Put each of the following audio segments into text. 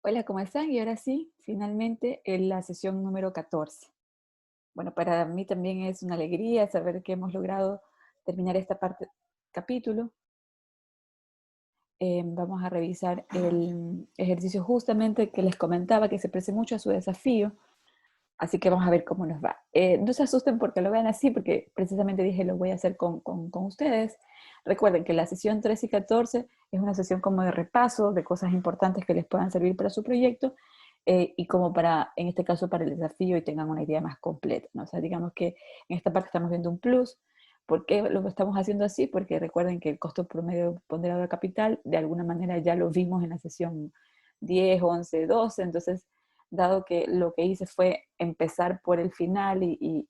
Hola, ¿cómo están? Y ahora sí, finalmente en la sesión número 14. Bueno, para mí también es una alegría saber que hemos logrado terminar esta parte capítulo. Vamos a revisar el ejercicio justamente que les comentaba, que se parece mucho a su desafío. Así que vamos a ver cómo nos va. No se asusten porque lo vean así, porque precisamente dije lo voy a hacer con ustedes. Recuerden que la sesión 13 y 14 es una sesión como de repaso de cosas importantes que les puedan servir para su proyecto y como para, en este caso, para el desafío y tengan una idea más completa, ¿no? O sea, digamos que en esta parte estamos viendo un plus. ¿Por qué lo estamos haciendo así? Porque recuerden que el costo promedio ponderado de capital, de alguna manera ya lo vimos en la sesión 10, 11, 12, entonces dado que lo que hice fue empezar por el final y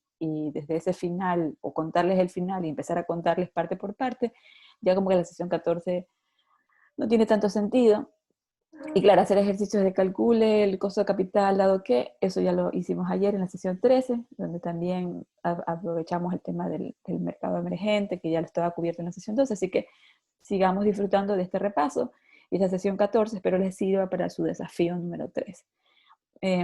desde ese final, o contarles el final y empezar a contarles parte por parte, ya como que la sesión 14 no tiene tanto sentido. Y claro, hacer ejercicios de calcule el costo de capital, dado que eso ya lo hicimos ayer en la sesión 13, donde también aprovechamos el tema del mercado emergente, que ya lo estaba cubierto en la sesión 12, así que sigamos disfrutando de este repaso. Y esta sesión 14 espero les sirva para su desafío número 3.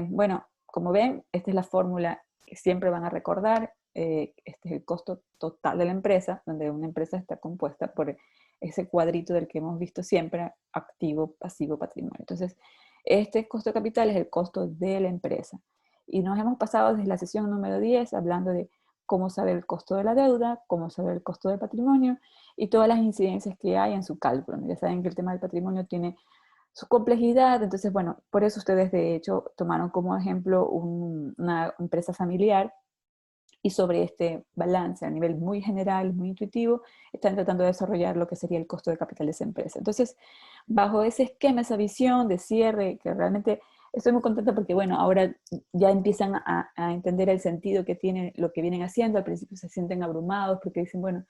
Bueno, como ven, esta es la fórmula que siempre van a recordar. Este es el costo total de la empresa, donde una empresa está compuesta por ese cuadrito del que hemos visto siempre, activo, pasivo, patrimonio. Entonces, este costo de capital es el costo de la empresa. Y nos hemos pasado desde la sesión número 10 hablando de cómo saber el costo de la deuda, cómo saber el costo del patrimonio y todas las incidencias que hay en su cálculo. Ya saben que el tema del patrimonio tiene su complejidad. Entonces, bueno, por eso ustedes de hecho tomaron como ejemplo una empresa familiar y sobre este balance a nivel muy general, muy intuitivo, están tratando de desarrollar lo que sería el costo de capital de esa empresa. Entonces, bajo ese esquema, esa visión de cierre, que realmente estoy muy contenta porque, bueno, ahora ya empiezan a entender el sentido que tiene lo que vienen haciendo. Al principio se sienten abrumados porque dicen, bueno,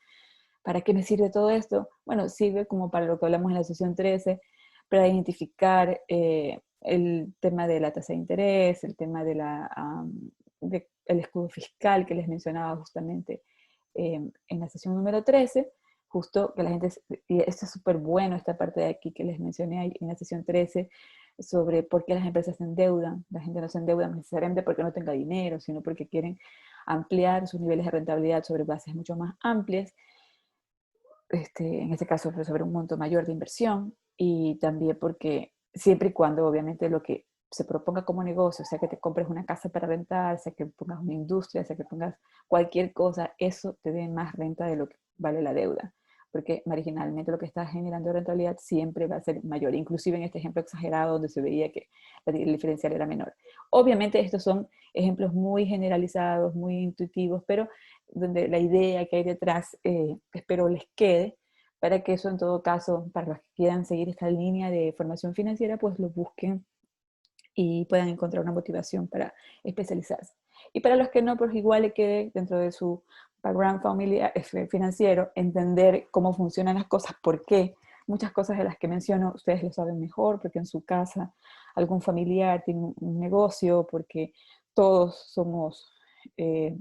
¿para qué me sirve todo esto? Bueno, sirve como para lo que hablamos en la sesión 13, para identificar el tema de la tasa de interés, el tema el escudo fiscal que les mencionaba justamente en la sesión número 13, justo que la gente, y esto es súper bueno, esta parte de aquí que les mencioné ahí en la sesión 13, sobre por qué las empresas se endeudan. La gente no se endeuda necesariamente porque no tenga dinero, sino porque quieren ampliar sus niveles de rentabilidad sobre bases mucho más amplias, en este caso sobre un monto mayor de inversión, y también porque siempre y cuando obviamente lo que se proponga como negocio, sea que te compres una casa para rentar, sea que pongas una industria, sea que pongas cualquier cosa, eso te dé más renta de lo que vale la deuda, porque marginalmente lo que está generando rentabilidad siempre va a ser mayor, inclusive en este ejemplo exagerado donde se veía que el diferencial era menor. Obviamente estos son ejemplos muy generalizados, muy intuitivos, pero donde la idea que hay detrás espero les quede, para que eso en todo caso, para los que quieran seguir esta línea de formación financiera, pues lo busquen y puedan encontrar una motivación para especializarse. Y para los que no, pues igual le quede dentro de su background familiar, financiero, entender cómo funcionan las cosas, por qué. Muchas cosas de las que menciono ustedes lo saben mejor, porque en su casa algún familiar tiene un negocio, porque todos somos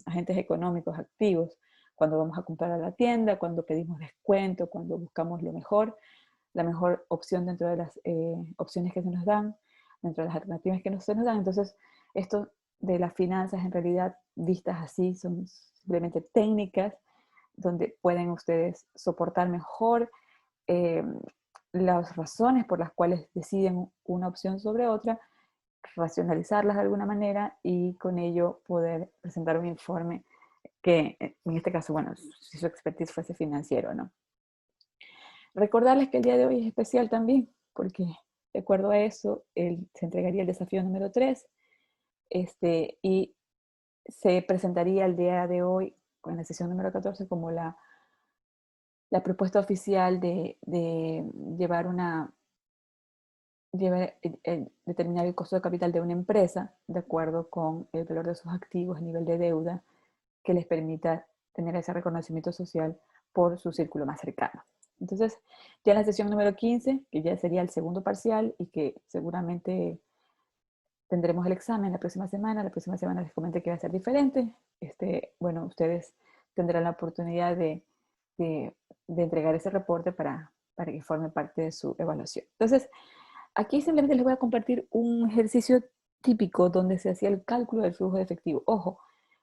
agentes económicos activos. Cuando vamos a comprar a la tienda, cuando pedimos descuento, cuando buscamos lo mejor, la mejor opción dentro de las opciones que se nos dan, dentro de las alternativas que se nos dan. Entonces, esto de las finanzas en realidad vistas así son simplemente técnicas donde pueden ustedes soportar mejor eh, las razones por las cuales deciden una opción sobre otra, racionalizarlas de alguna manera y con ello poder presentar un informe que, en este caso, bueno, si su expertise fuese financiero, ¿no? Recordarles que el día de hoy es especial también, porque de acuerdo a eso, se entregaría el desafío número 3 y se presentaría el día de hoy, en la sesión número 14, como la propuesta oficial de determinar el costo de capital de una empresa de acuerdo con el valor de sus activos, el nivel de deuda, que les permita tener ese reconocimiento social por su círculo más cercano. Entonces, ya en la sesión número 15, que ya sería el segundo parcial y que seguramente tendremos el examen la próxima semana les comenté que va a ser diferente, bueno, ustedes tendrán la oportunidad de entregar ese reporte para que forme parte de su evaluación. Entonces, Aquí simplemente les voy a compartir un ejercicio típico donde se hacía el cálculo del flujo de efectivo. Ojo,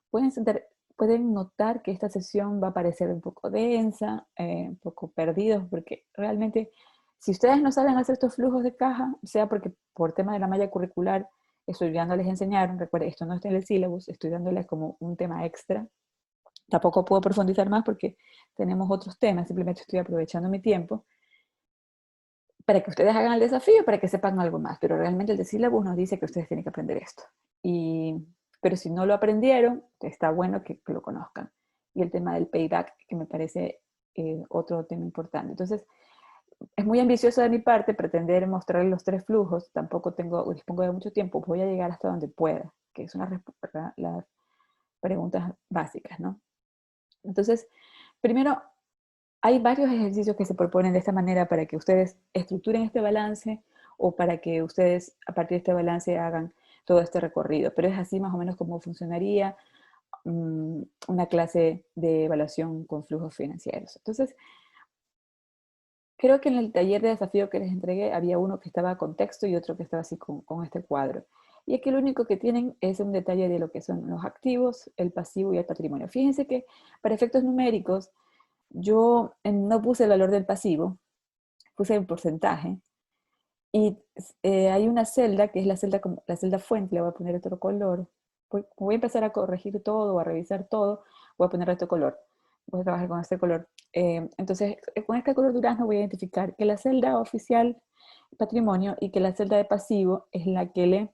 pueden notar que esta sesión va a parecer un poco densa, un poco perdidos, porque realmente si ustedes no saben hacer estos flujos de caja, sea porque por tema de la malla curricular estoy dándoles a enseñar, recuerden, esto no está en el sílabus, estoy dándoles como un tema extra. Tampoco puedo profundizar más porque tenemos otros temas, simplemente estoy aprovechando mi tiempo para que ustedes hagan el desafío, para que sepan algo más, pero realmente el de sílabus nos dice que ustedes tienen que aprender esto. Pero si no lo aprendieron, está bueno que lo conozcan. Y el tema del payback, que me parece otro tema importante. Entonces, es muy ambicioso de mi parte pretender mostrar los 3 flujos, tampoco dispongo de mucho tiempo, voy a llegar hasta donde pueda, que son las preguntas básicas, ¿no? Entonces, primero, hay varios ejercicios que se proponen de esta manera para que ustedes estructuren este balance o para que ustedes a partir de este balance hagan todo este recorrido. Pero es así más o menos como funcionaría una clase de evaluación con flujos financieros. Entonces, creo que en el taller de desafío que les entregué había uno que estaba con texto y otro que estaba así con este cuadro. Y aquí lo único que tienen es un detalle de lo que son los activos, el pasivo y el patrimonio. Fíjense que para efectos numéricos, yo no puse el valor del pasivo, puse el porcentaje, y hay una celda, que es la celda fuente, le voy a poner otro color. Voy a empezar a corregir todo, o a revisar todo, voy a poner otro color. Voy a trabajar con este color. Entonces, con este color durazno voy a identificar que la celda oficial patrimonio y que la celda de pasivo es la que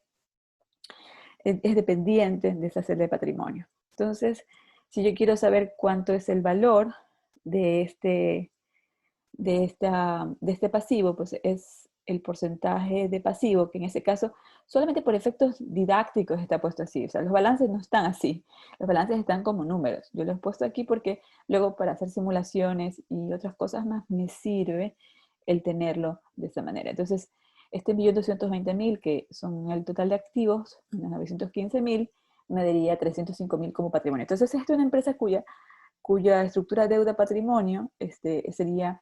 es dependiente de esa celda de patrimonio. Entonces, si yo quiero saber cuánto es el valor de este pasivo, pues es el porcentaje de pasivo, que en ese caso solamente por efectos didácticos está puesto así. O sea, los balances no están así. Los balances están como números. Yo los he puesto aquí porque luego para hacer simulaciones y otras cosas más me sirve el tenerlo de esa manera. Entonces, este 1.220.000, que son el total de activos, 915.000, me daría 305.000 como patrimonio. Entonces, esta es una empresa cuya estructura deuda-patrimonio sería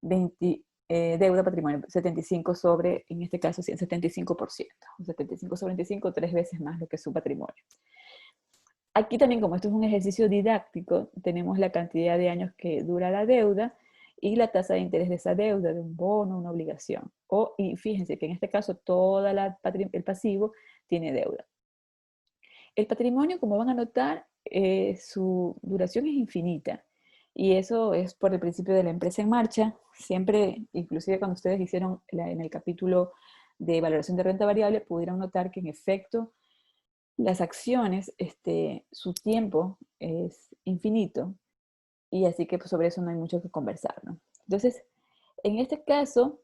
20, deuda-patrimonio, 75 sobre, en este caso, 75%. 75 sobre 25, 3 veces más lo que es su patrimonio. Aquí también, como esto es un ejercicio didáctico, tenemos la cantidad de años que dura la deuda y la tasa de interés de esa deuda, de un bono, una obligación. Y fíjense que en este caso todo el pasivo tiene deuda. El patrimonio, como van a notar, su duración es infinita. Y eso es por el principio de la empresa en marcha. Siempre, inclusive cuando ustedes hicieron en el capítulo de valoración de renta variable, pudieron notar que en efecto las acciones, su tiempo es infinito. Y así que pues, sobre eso no hay mucho que conversar, ¿no? Entonces, en este caso,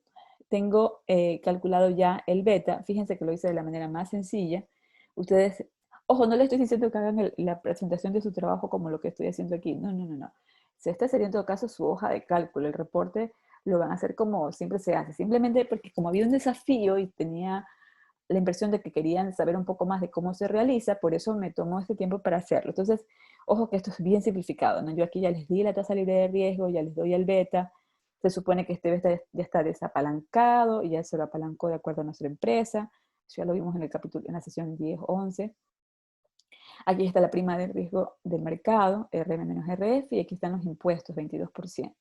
tengo calculado ya el beta. Fíjense que lo hice de la manera más sencilla. Ustedes, ojo, no les estoy diciendo que hagan la presentación de su trabajo como lo que estoy haciendo aquí. No, no, no, no. Esta sería en todo caso su hoja de cálculo. El reporte lo van a hacer como siempre se hace. Simplemente porque como había un desafío y tenía la impresión de que querían saber un poco más de cómo se realiza, por eso me tomó este tiempo para hacerlo. Entonces, ojo que esto es bien simplificado, ¿no? Yo aquí ya les di la tasa libre de riesgo, ya les doy el beta, se supone que este beta ya está desapalancado y ya se lo apalancó de acuerdo a nuestra empresa, eso ya lo vimos en el capítulo, en la sesión 10-11. Aquí está la prima de riesgo del mercado, RM-RF, y aquí están los impuestos, 22%.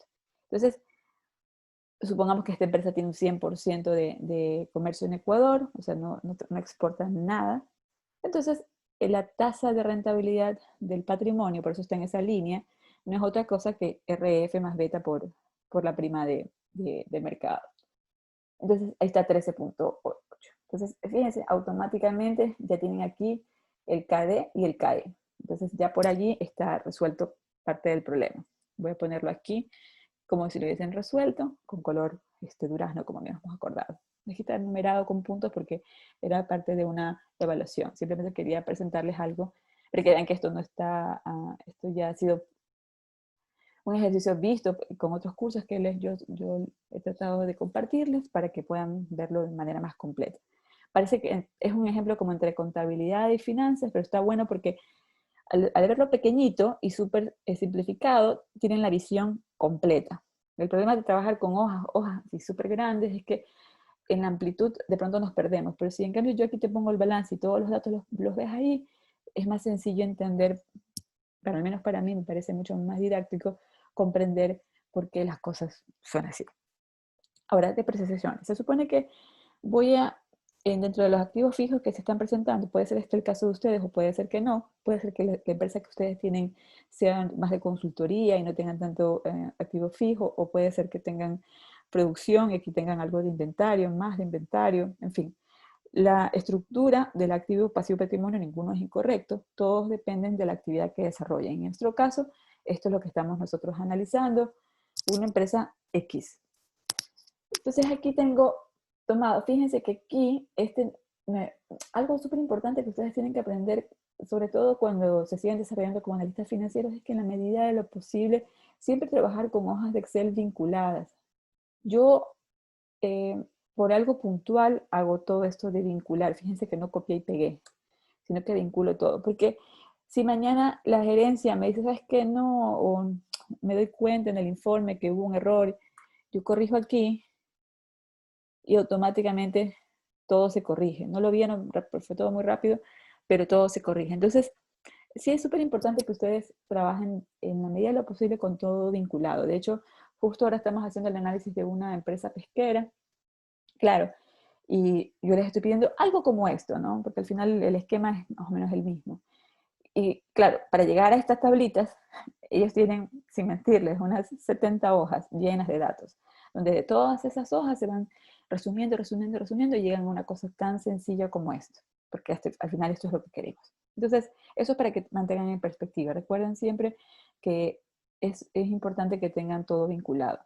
Entonces, supongamos que esta empresa tiene un 100% de comercio en Ecuador, o sea, no exporta nada. Entonces, la tasa de rentabilidad del patrimonio, por eso está en esa línea, no es otra cosa que RF más beta por la prima de mercado. Entonces, ahí está 13.8. Entonces, fíjense, automáticamente ya tienen aquí el KD y el KE. Entonces, ya por allí está resuelto parte del problema. Voy a ponerlo aquí como si lo hubiesen resuelto, con color durazno, como habíamos acordado. Aquí está numerado con puntos porque era parte de una evaluación. Simplemente quería presentarles algo, pero que vean que esto no está, esto ya ha sido un ejercicio visto con otros cursos que yo he tratado de compartirles para que puedan verlo de manera más completa. Parece que es un ejemplo como entre contabilidad y finanzas, pero está bueno porque al verlo pequeñito y súper simplificado, tienen la visión completa. El problema de trabajar con hojas así súper grandes es que en la amplitud de pronto nos perdemos, pero si en cambio yo aquí te pongo el balance y todos los datos los ves ahí, es más sencillo entender, pero al menos para mí me parece mucho más didáctico comprender por qué las cosas son así. Ahora, depreciaciones. Se supone que voy a, dentro de los activos fijos que se están presentando, puede ser este el caso de ustedes o puede ser que no, puede ser que la empresa que ustedes tienen sean más de consultoría y no tengan tanto activo fijo, o puede ser que tengan producción y aquí tengan algo de inventario, más de inventario, en fin. La estructura del activo pasivo patrimonio, ninguno es incorrecto, todos dependen de la actividad que desarrollen. En nuestro caso, esto es lo que estamos nosotros analizando, una empresa X. Entonces aquí tengo tomado, fíjense que aquí, algo súper importante que ustedes tienen que aprender, sobre todo cuando se siguen desarrollando como analistas financieros, es que en la medida de lo posible, siempre trabajar con hojas de Excel vinculadas. Yo, por algo puntual, hago todo esto de vincular. Fíjense que no copié y pegué, sino que vinculo todo. Porque si mañana la gerencia me dice, ¿sabes qué? No, o me doy cuenta en el informe que hubo un error, yo corrijo aquí, y automáticamente todo se corrige. No lo vieron, fue todo muy rápido, pero todo se corrige. Entonces, sí es súper importante que ustedes trabajen en la medida de lo posible con todo vinculado. De hecho, justo ahora estamos haciendo el análisis de una empresa pesquera, claro, y yo les estoy pidiendo algo como esto, ¿no? Porque al final el esquema es más o menos el mismo. Y claro, para llegar a estas tablitas, ellos tienen, sin mentirles, unas 70 hojas llenas de datos, donde de todas esas hojas se van resumiendo, resumiendo, resumiendo y llegan a una cosa tan sencilla como esto, porque al final esto es lo que queremos. Entonces, eso es para que mantengan en perspectiva. Recuerden siempre que es importante que tengan todo vinculado.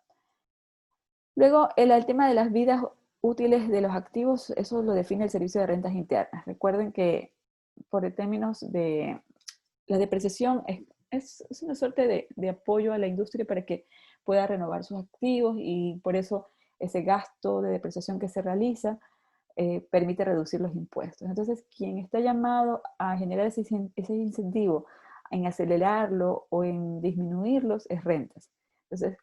Luego, el tema de las vidas útiles de los activos, eso lo define el Servicio de Rentas Internas. Recuerden que por términos de la depreciación es una suerte de apoyo a la industria para que pueda renovar sus activos, y por eso ese gasto de depreciación que se realiza permite reducir los impuestos. Entonces, quien está llamado a generar ese incentivo en acelerarlo o en disminuirlos es rentas. Entonces,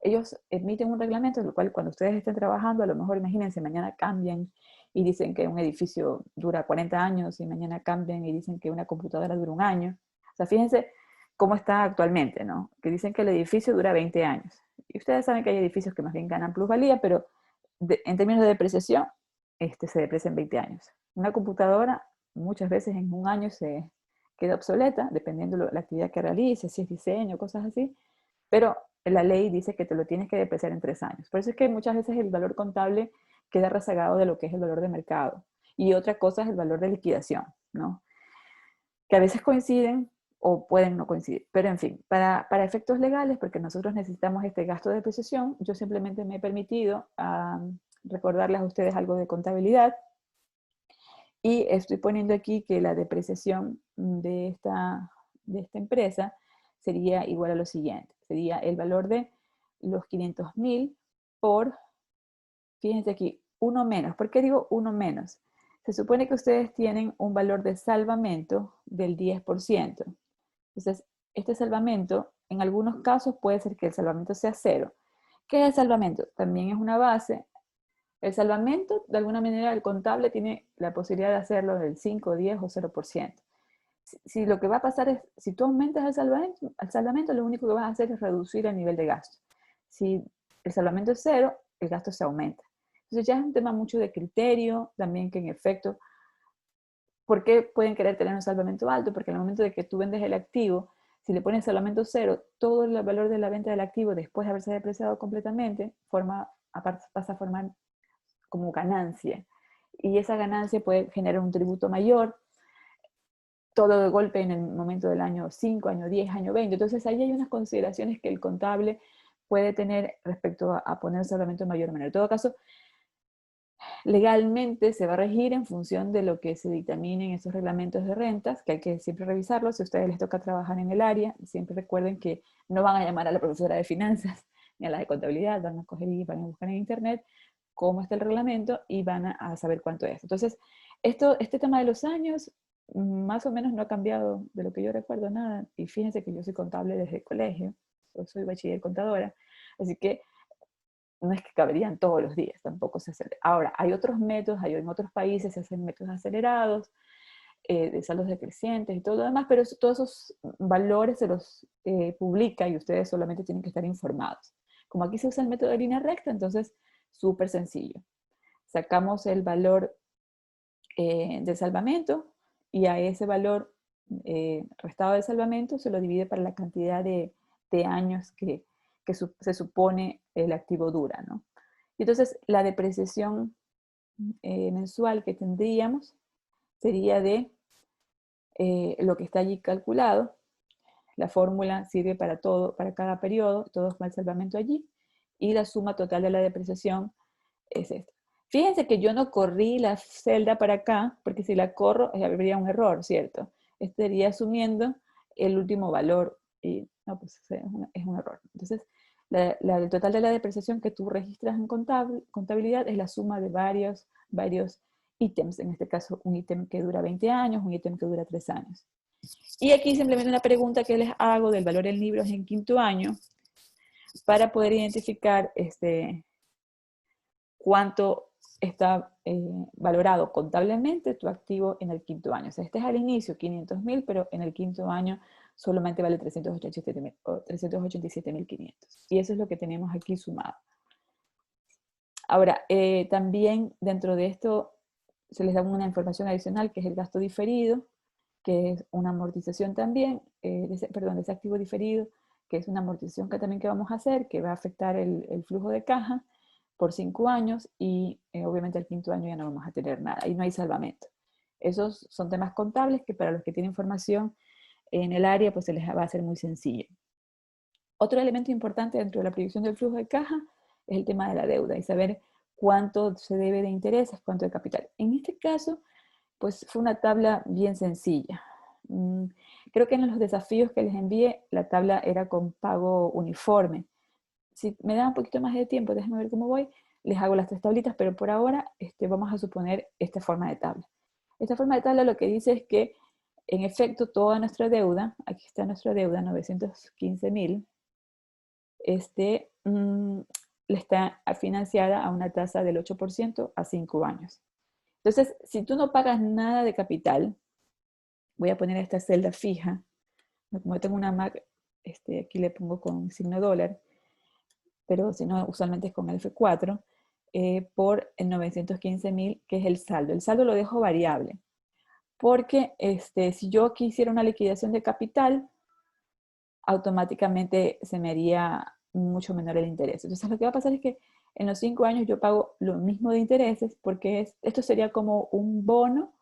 ellos emiten un reglamento, en el cual cuando ustedes estén trabajando, a lo mejor imagínense, mañana cambian y dicen que un edificio dura 40 años y mañana cambian y dicen que una computadora dura un año. O sea, fíjense cómo está actualmente, ¿no? Que dicen que el edificio dura 20 años. Y ustedes saben que hay edificios que más bien ganan plusvalía, pero en términos de depreciación, se deprecia en 20 años. Una computadora muchas veces en un año se queda obsoleta, dependiendo de la actividad que realice, si es diseño, cosas así, pero la ley dice que te lo tienes que depreciar en 3 años. Por eso es que muchas veces el valor contable queda rezagado de lo que es el valor de mercado. Y otra cosa es el valor de liquidación, ¿no? Que a veces coinciden o pueden no coincidir. Pero en fin, para efectos legales, porque nosotros necesitamos este gasto de depreciación, yo simplemente me he permitido recordarles a ustedes algo de contabilidad, y estoy poniendo aquí que la depreciación de esta empresa sería igual a lo siguiente. Sería el valor de los 500.000 por, fíjense aquí, uno menos. ¿Por qué digo uno menos? Se supone que ustedes tienen un valor de salvamento del 10%. Entonces, este salvamento, en algunos casos puede ser que el salvamento sea cero. ¿Qué es el salvamento? También es una base. El salvamento, de alguna manera, el contable tiene la posibilidad de hacerlo del 5, 10 o 0%. Si lo que va a pasar es, si tú aumentas el salvamento, lo único que vas a hacer es reducir el nivel de gasto. Si el salvamento es cero, el gasto se aumenta. Entonces ya es un tema mucho de criterio, también que en efecto, ¿por qué pueden querer tener un salvamento alto? Porque en el momento de que tú vendes el activo, si le pones salvamento cero, todo el valor de la venta del activo, después de haberse depreciado completamente, pasa a formar como ganancia. Y esa ganancia puede generar un tributo mayor, todo de golpe en el momento del año 5, año 10, año 20. Entonces ahí hay unas consideraciones que el contable puede tener respecto a poner salvamento mayor o menor. En todo caso, legalmente se va a regir en función de lo que se dictaminen en esos reglamentos de rentas, que hay que siempre revisarlos. Si a ustedes les toca trabajar en el área, siempre recuerden que no van a llamar a la profesora de finanzas ni a la de contabilidad, van a coger y van a buscar en internet cómo está el reglamento y van a saber cuánto es. Entonces, este tema de los años, más o menos no ha cambiado de lo que yo recuerdo nada. Y fíjense que yo soy contable desde el colegio, yo soy bachiller contadora, así que no es que caberían todos los días, tampoco se acelera. Ahora, hay otros métodos, en otros países se hacen métodos acelerados, de saldos decrecientes y todo lo demás, pero todos esos valores se los publica y ustedes solamente tienen que estar informados. Como aquí se usa el método de línea recta, entonces súper sencillo. Sacamos el valor de salvamento y a ese valor restado de salvamento se lo divide para la cantidad de años que se supone el activo dura, ¿no? Y entonces la depreciación mensual que tendríamos sería de lo que está allí calculado. La fórmula sirve para todo, para cada periodo, todo con el salvamento allí, y la suma total de la depreciación es esta. Fíjense que yo no corrí la celda para acá, porque si la corro habría un error, ¿cierto? Estaría asumiendo el último valor, y no, pues es un error. Entonces, el total de la depreciación que tú registras en contabilidad es la suma de varios ítems, en este caso un ítem que dura 20 años, un ítem que dura 3 años. Y aquí simplemente una pregunta que les hago del valor en libros en quinto año, para poder identificar cuánto está valorado contablemente tu activo en el quinto año. O sea, este es al inicio 500.000, pero en el quinto año solamente vale 387.500. Y eso es lo que tenemos aquí sumado. Ahora, también dentro de esto se les da una información adicional que es el gasto diferido, que es una amortización también, de ese activo diferido, que es una amortización que también que vamos a hacer, que va a afectar el flujo de caja por 5 años y obviamente al quinto año ya no vamos a tener nada, ahí no hay salvamento. Esos son temas contables que para los que tienen información en el área pues se les va a hacer muy sencillo. Otro elemento importante dentro de la proyección del flujo de caja es el tema de la deuda y saber cuánto se debe de intereses, cuánto de capital. En este caso, pues fue una tabla bien sencilla. Creo que en los desafíos que les envié, la tabla era con pago uniforme. Si me da un poquito más de tiempo, déjenme ver cómo voy, les hago las 3 tablitas, pero por ahora vamos a suponer esta forma de tabla. Esta forma de tabla lo que dice es que, en efecto, toda nuestra deuda, aquí está nuestra deuda, 915.000, está financiada a una tasa del 8% a 5 años. Entonces, si tú no pagas nada de capital, voy a poner esta celda fija, como tengo una Mac, aquí le pongo con signo dólar, pero si no, usualmente es con el F4, por el 915.000, que es el saldo. El saldo lo dejo variable, porque si yo aquí hiciera una liquidación de capital, automáticamente se me haría mucho menor el interés. Entonces lo que va a pasar es que en los 5 años yo pago lo mismo de intereses, porque esto sería como un bono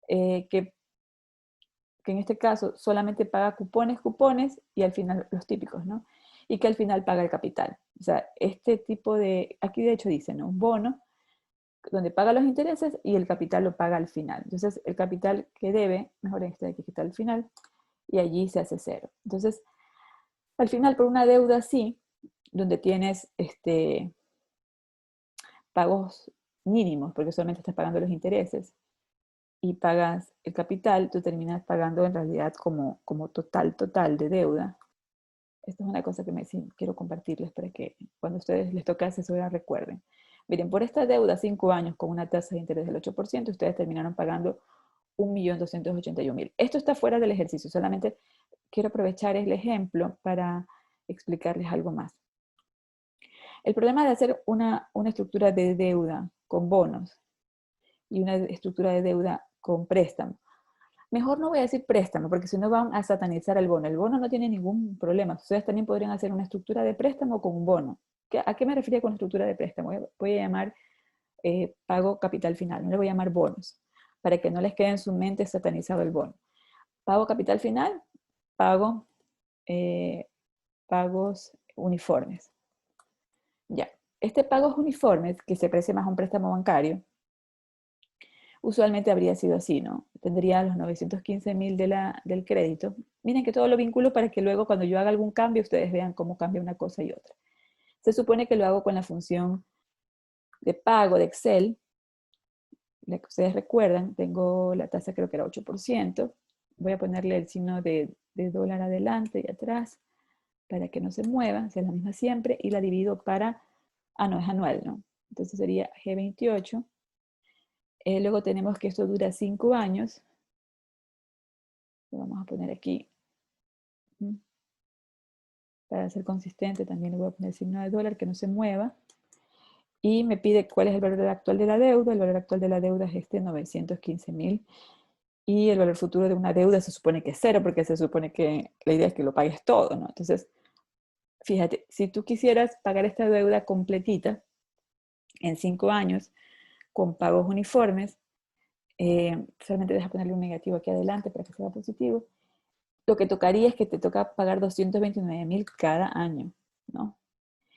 que en este caso solamente paga cupones y al final los típicos, ¿no? Y que al final paga el capital. O sea, este tipo de, aquí de hecho dice, ¿no? Un bono donde paga los intereses y el capital lo paga al final. Entonces, el capital que debe, mejor en este de aquí que está al final, y allí se hace cero. Entonces, al final, por una deuda así, donde tienes pagos mínimos, porque solamente estás pagando los intereses, y pagas el capital, tú terminas pagando en realidad como total de deuda. Esto es una cosa que sí, quiero compartirles para que cuando a ustedes les toque asesorar recuerden. Miren, por esta deuda, 5 años con una tasa de interés del 8%, ustedes terminaron pagando 1.281.000. Esto está fuera del ejercicio, solamente quiero aprovechar el ejemplo para explicarles algo más. El problema de hacer una estructura de deuda con bonos y una estructura de deuda con préstamo. Mejor no voy a decir préstamo, porque si no van a satanizar el bono. El bono no tiene ningún problema. Ustedes también podrían hacer una estructura de préstamo con un bono. ¿A qué me refería con estructura de préstamo? Voy a llamar pago capital final, no le voy a llamar bonos, para que no les quede en su mente satanizado el bono. Pago capital final, pago pagos uniformes. Ya, pagos uniformes, que se parece más a un préstamo bancario, usualmente habría sido así, ¿no? Tendría los 915.000 del crédito. Miren que todo lo vinculo para que luego cuando yo haga algún cambio, ustedes vean cómo cambia una cosa y otra. Se supone que lo hago con la función de pago de Excel. La que ustedes recuerdan, tengo la tasa creo que era 8%. Voy a ponerle el signo de dólar adelante y atrás para que no se mueva, sea la misma siempre, y la divido para Ah, no, es anual, ¿no? Entonces sería G28. Luego tenemos que esto dura 5 años. Lo vamos a poner aquí. Para ser consistente también le voy a poner el signo de dólar, que no se mueva. Y me pide cuál es el valor actual de la deuda. El valor actual de la deuda es este, 915.000. Y el valor futuro de una deuda se supone que es cero, porque se supone que la idea es que lo pagues todo, ¿no? Entonces, fíjate, si tú quisieras pagar esta deuda completita en 5 años, con pagos uniformes, solamente deja ponerle un negativo aquí adelante para que sea positivo, lo que tocaría es que te toca pagar 229.000 cada año, ¿no?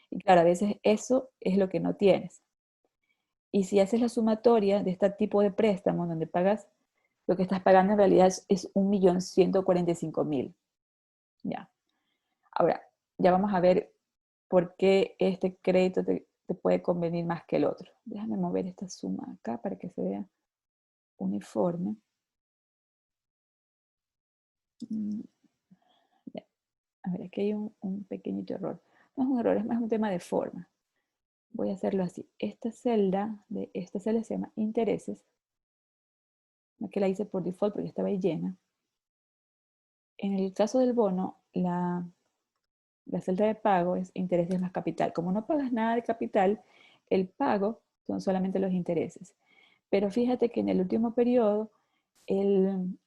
Y claro, a veces eso es lo que no tienes. Y si haces la sumatoria de este tipo de préstamo, donde pagas, lo que estás pagando en realidad es 1.145.000. Ya. Ahora, ya vamos a ver por qué este crédito te puede convenir más que el otro. Déjame mover esta suma acá para que se vea uniforme. Ya. A ver, aquí hay un pequeñito error. No es un error, es más un tema de forma. Voy a hacerlo así. Esta celda se llama intereses. Que la hice por default porque estaba ahí llena. En el caso del bono, la celda de pago es intereses más capital. Como no pagas nada de capital, el pago son solamente los intereses. Pero fíjate que en el último periodo el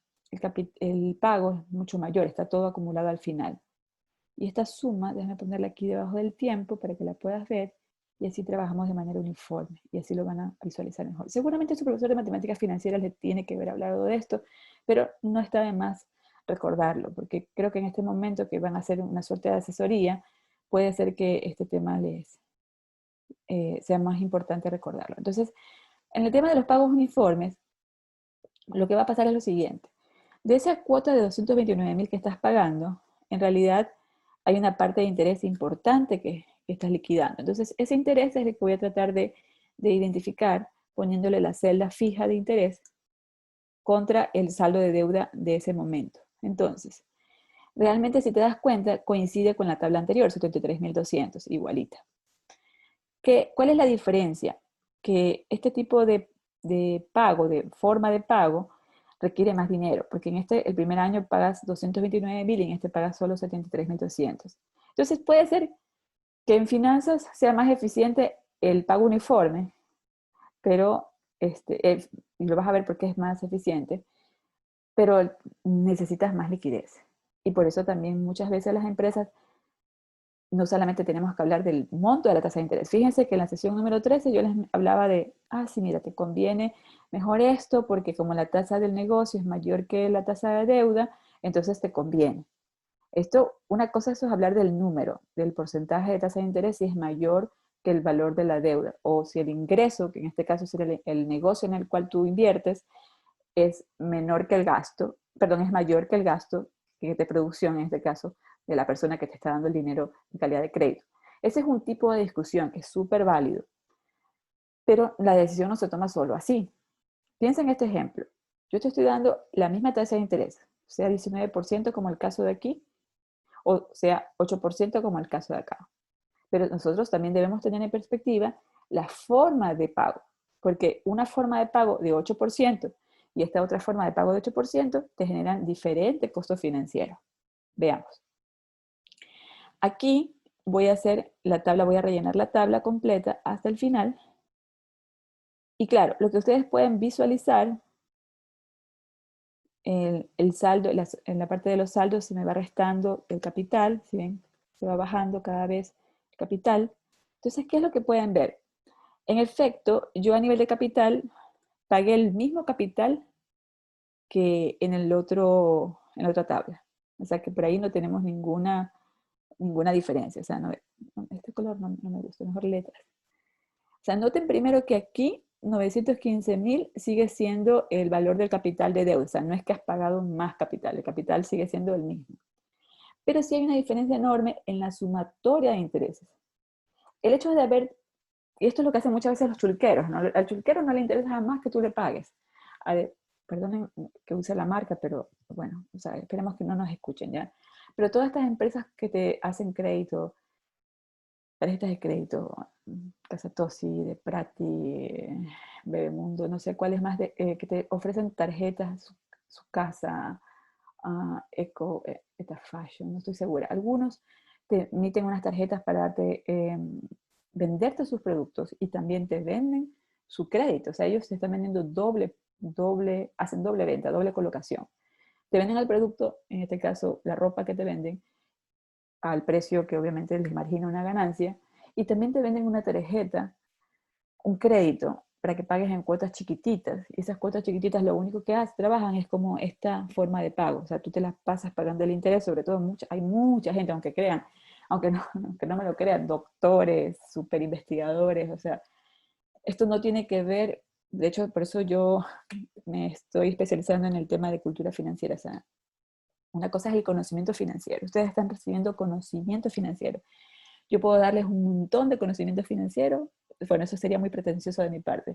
pago es mucho mayor, está todo acumulado al final. Y esta suma, déjame ponerla aquí debajo del tiempo para que la puedas ver, y así trabajamos de manera uniforme, y así lo van a visualizar mejor. Seguramente su profesor de matemáticas financieras le tiene que haber hablado de esto, pero no está de más recordarlo, porque creo que en este momento que van a hacer una suerte de asesoría, puede ser que este tema sea más importante recordarlo. Entonces, en el tema de los pagos uniformes, lo que va a pasar es lo siguiente. De esa cuota de 229.000 que estás pagando, en realidad hay una parte de interés importante que estás liquidando. Entonces, ese interés es el que voy a tratar de identificar poniéndole la celda fija de interés contra el saldo de deuda de ese momento. Entonces, realmente si te das cuenta, coincide con la tabla anterior, 73.200, igualita. ¿Cuál es la diferencia? Que este tipo de pago, de forma de pago, requiere más dinero, porque en el primer año pagas 229.000 y en este pagas solo 73.200. Entonces puede ser que en finanzas sea más eficiente el pago uniforme, pero y lo vas a ver porque es más eficiente, pero necesitas más liquidez. Y por eso también muchas veces las empresas no solamente tenemos que hablar del monto de la tasa de interés. Fíjense que en la sesión número 13 yo les hablaba de, sí, mira, te conviene mejor esto porque como la tasa del negocio es mayor que la tasa de deuda, entonces te conviene. Esto, una cosa es hablar del número, del porcentaje de tasa de interés si es mayor que el valor de la deuda, o si el ingreso, que en este caso sería el negocio en el cual tú inviertes, es menor que el gasto, perdón, es mayor que el gasto de producción, en este caso, de la persona que te está dando el dinero en calidad de crédito. Ese es un tipo de discusión que es súper válido, pero la decisión no se toma solo así. Piensa en este ejemplo. Yo te estoy dando la misma tasa de interés, sea 19% como el caso de aquí, o sea 8% como el caso de acá. Pero nosotros también debemos tener en perspectiva la forma de pago, porque una forma de pago de 8% y esta otra forma de pago de 8% te generan diferentes costos financieros. Veamos. Aquí voy a hacer la tabla, voy a rellenar la tabla completa hasta el final. Y claro, lo que ustedes pueden visualizar, el saldo, en la parte de los saldos se me va restando el capital, si ven, se va bajando cada vez el capital. Entonces, ¿qué es lo que pueden ver? En efecto, yo a nivel de capital pagué el mismo capital que en la otra tabla. O sea que por ahí no tenemos ninguna diferencia. O sea, este color no me gusta, mejor letras. O sea, noten primero que aquí 915.000 sigue siendo el valor del capital de deuda. O sea, no es que has pagado más capital, el capital sigue siendo el mismo. Pero sí hay una diferencia enorme en la sumatoria de intereses. El hecho de haber, y esto es lo que hacen muchas veces los chulqueros, ¿no? Al chulquero no le interesa jamás que tú le pagues. A ver, perdonen que use la marca, pero bueno, o sea, esperemos que no nos escuchen ya. Pero todas estas empresas que te hacen crédito, tarjetas de crédito, Casa Tosi, de Prati, Bebemundo, no sé cuáles más, que te ofrecen tarjetas, su casa, Eco, Eta Fashion, no estoy segura. Algunos te emiten unas tarjetas para darte, venderte sus productos y también te venden su crédito. O sea, ellos te están vendiendo hacen doble venta, doble colocación. Te venden el producto, en este caso la ropa que te venden, al precio que obviamente les margina una ganancia, y también te venden una tarjeta, un crédito, para que pagues en cuotas chiquititas. Y esas cuotas chiquititas lo único que trabajan es como esta forma de pago. O sea, tú te las pasas pagando el interés, sobre todo hay mucha gente, aunque crean, aunque no me lo crean, doctores, super investigadores, o sea, esto no tiene que ver, de hecho, por eso yo me estoy especializando en el tema de cultura financiera. O sea, una cosa es el conocimiento financiero. Ustedes están recibiendo conocimiento financiero. Yo puedo darles un montón de conocimiento financiero. Bueno, eso sería muy pretencioso de mi parte.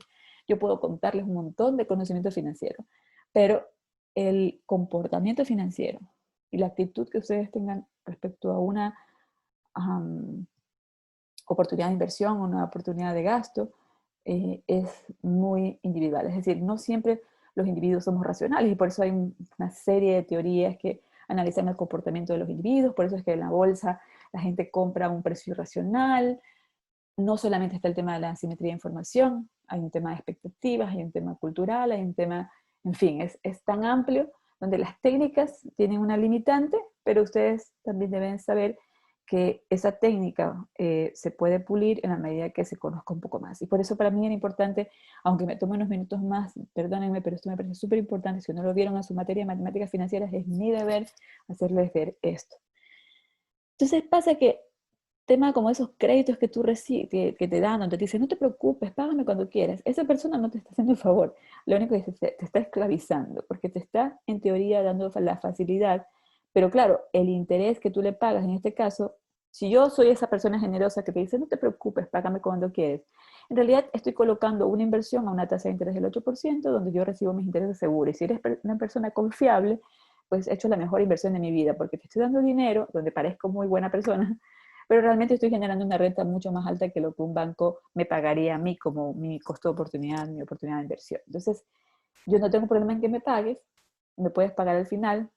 Yo puedo contarles un montón de conocimiento financiero, pero el comportamiento financiero y la actitud que ustedes tengan respecto a una oportunidad de inversión o una oportunidad de gasto es muy individual. Es decir, no siempre los individuos somos racionales y por eso hay una serie de teorías que analizan el comportamiento de los individuos. Por eso es que en la bolsa la gente compra a un precio irracional. No solamente está el tema de la asimetría de información, hay un tema de expectativas, hay un tema cultural, hay un tema, en fin, es tan amplio donde las técnicas tienen una limitante, pero ustedes también deben saber que esa técnica se puede pulir en la medida que se conozca un poco más. Y por eso para mí era importante, aunque me tome unos minutos más, perdónenme, pero esto me parece súper importante, si no lo vieron en su materia de matemáticas financieras, es mi deber hacerles ver esto. Entonces pasa que tema como esos créditos que tú recibes, que te dan, donde te dicen, no te preocupes, págame cuando quieras, esa persona no te está haciendo el favor, lo único que te está esclavizando, porque te está en teoría dando la facilidad, pero claro, el interés que tú le pagas, en este caso, si yo soy esa persona generosa que te dice, no te preocupes, págame cuando quieres, en realidad estoy colocando una inversión a una tasa de interés del 8%, donde yo recibo mis intereses seguros, y si eres una persona confiable, pues he hecho la mejor inversión de mi vida, porque te estoy dando dinero, donde parezco muy buena persona, pero realmente estoy generando una renta mucho más alta que lo que un banco me pagaría a mí como mi costo de oportunidad, mi oportunidad de inversión. Entonces, yo no tengo problema en que me pagues, me puedes pagar al final.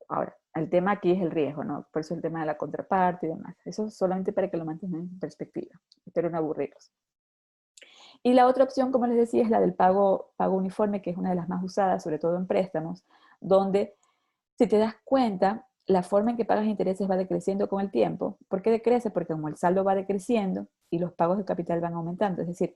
Ahora, el tema aquí es el riesgo, ¿no? Por eso el tema de la contraparte y demás. Eso es solamente para que lo mantengan en perspectiva. Espero no aburrirlos. Y la otra opción, como les decía, es la del pago uniforme, que es una de las más usadas, sobre todo en préstamos, donde, si te das cuenta, la forma en que pagas intereses va decreciendo con el tiempo. ¿Por qué decrece? Porque como el saldo va decreciendo y los pagos de capital van aumentando. Es decir,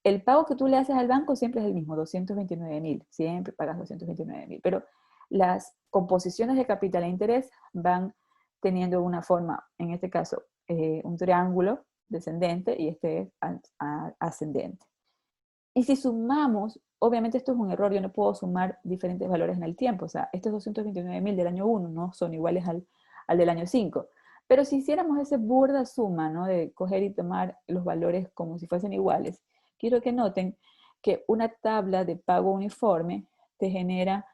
el pago que tú le haces al banco siempre es el mismo, 229.000. Siempre pagas 229.000. Pero las composiciones de capital e interés van teniendo una forma, en este caso, un triángulo descendente y este es ascendente. Y si sumamos, obviamente esto es un error, yo no puedo sumar diferentes valores en el tiempo, o sea, estos 229.000 del año 1 no son iguales al del año 5. Pero si hiciéramos esa burda suma, ¿no? De coger y tomar los valores como si fuesen iguales, quiero que noten que una tabla de pago uniforme te genera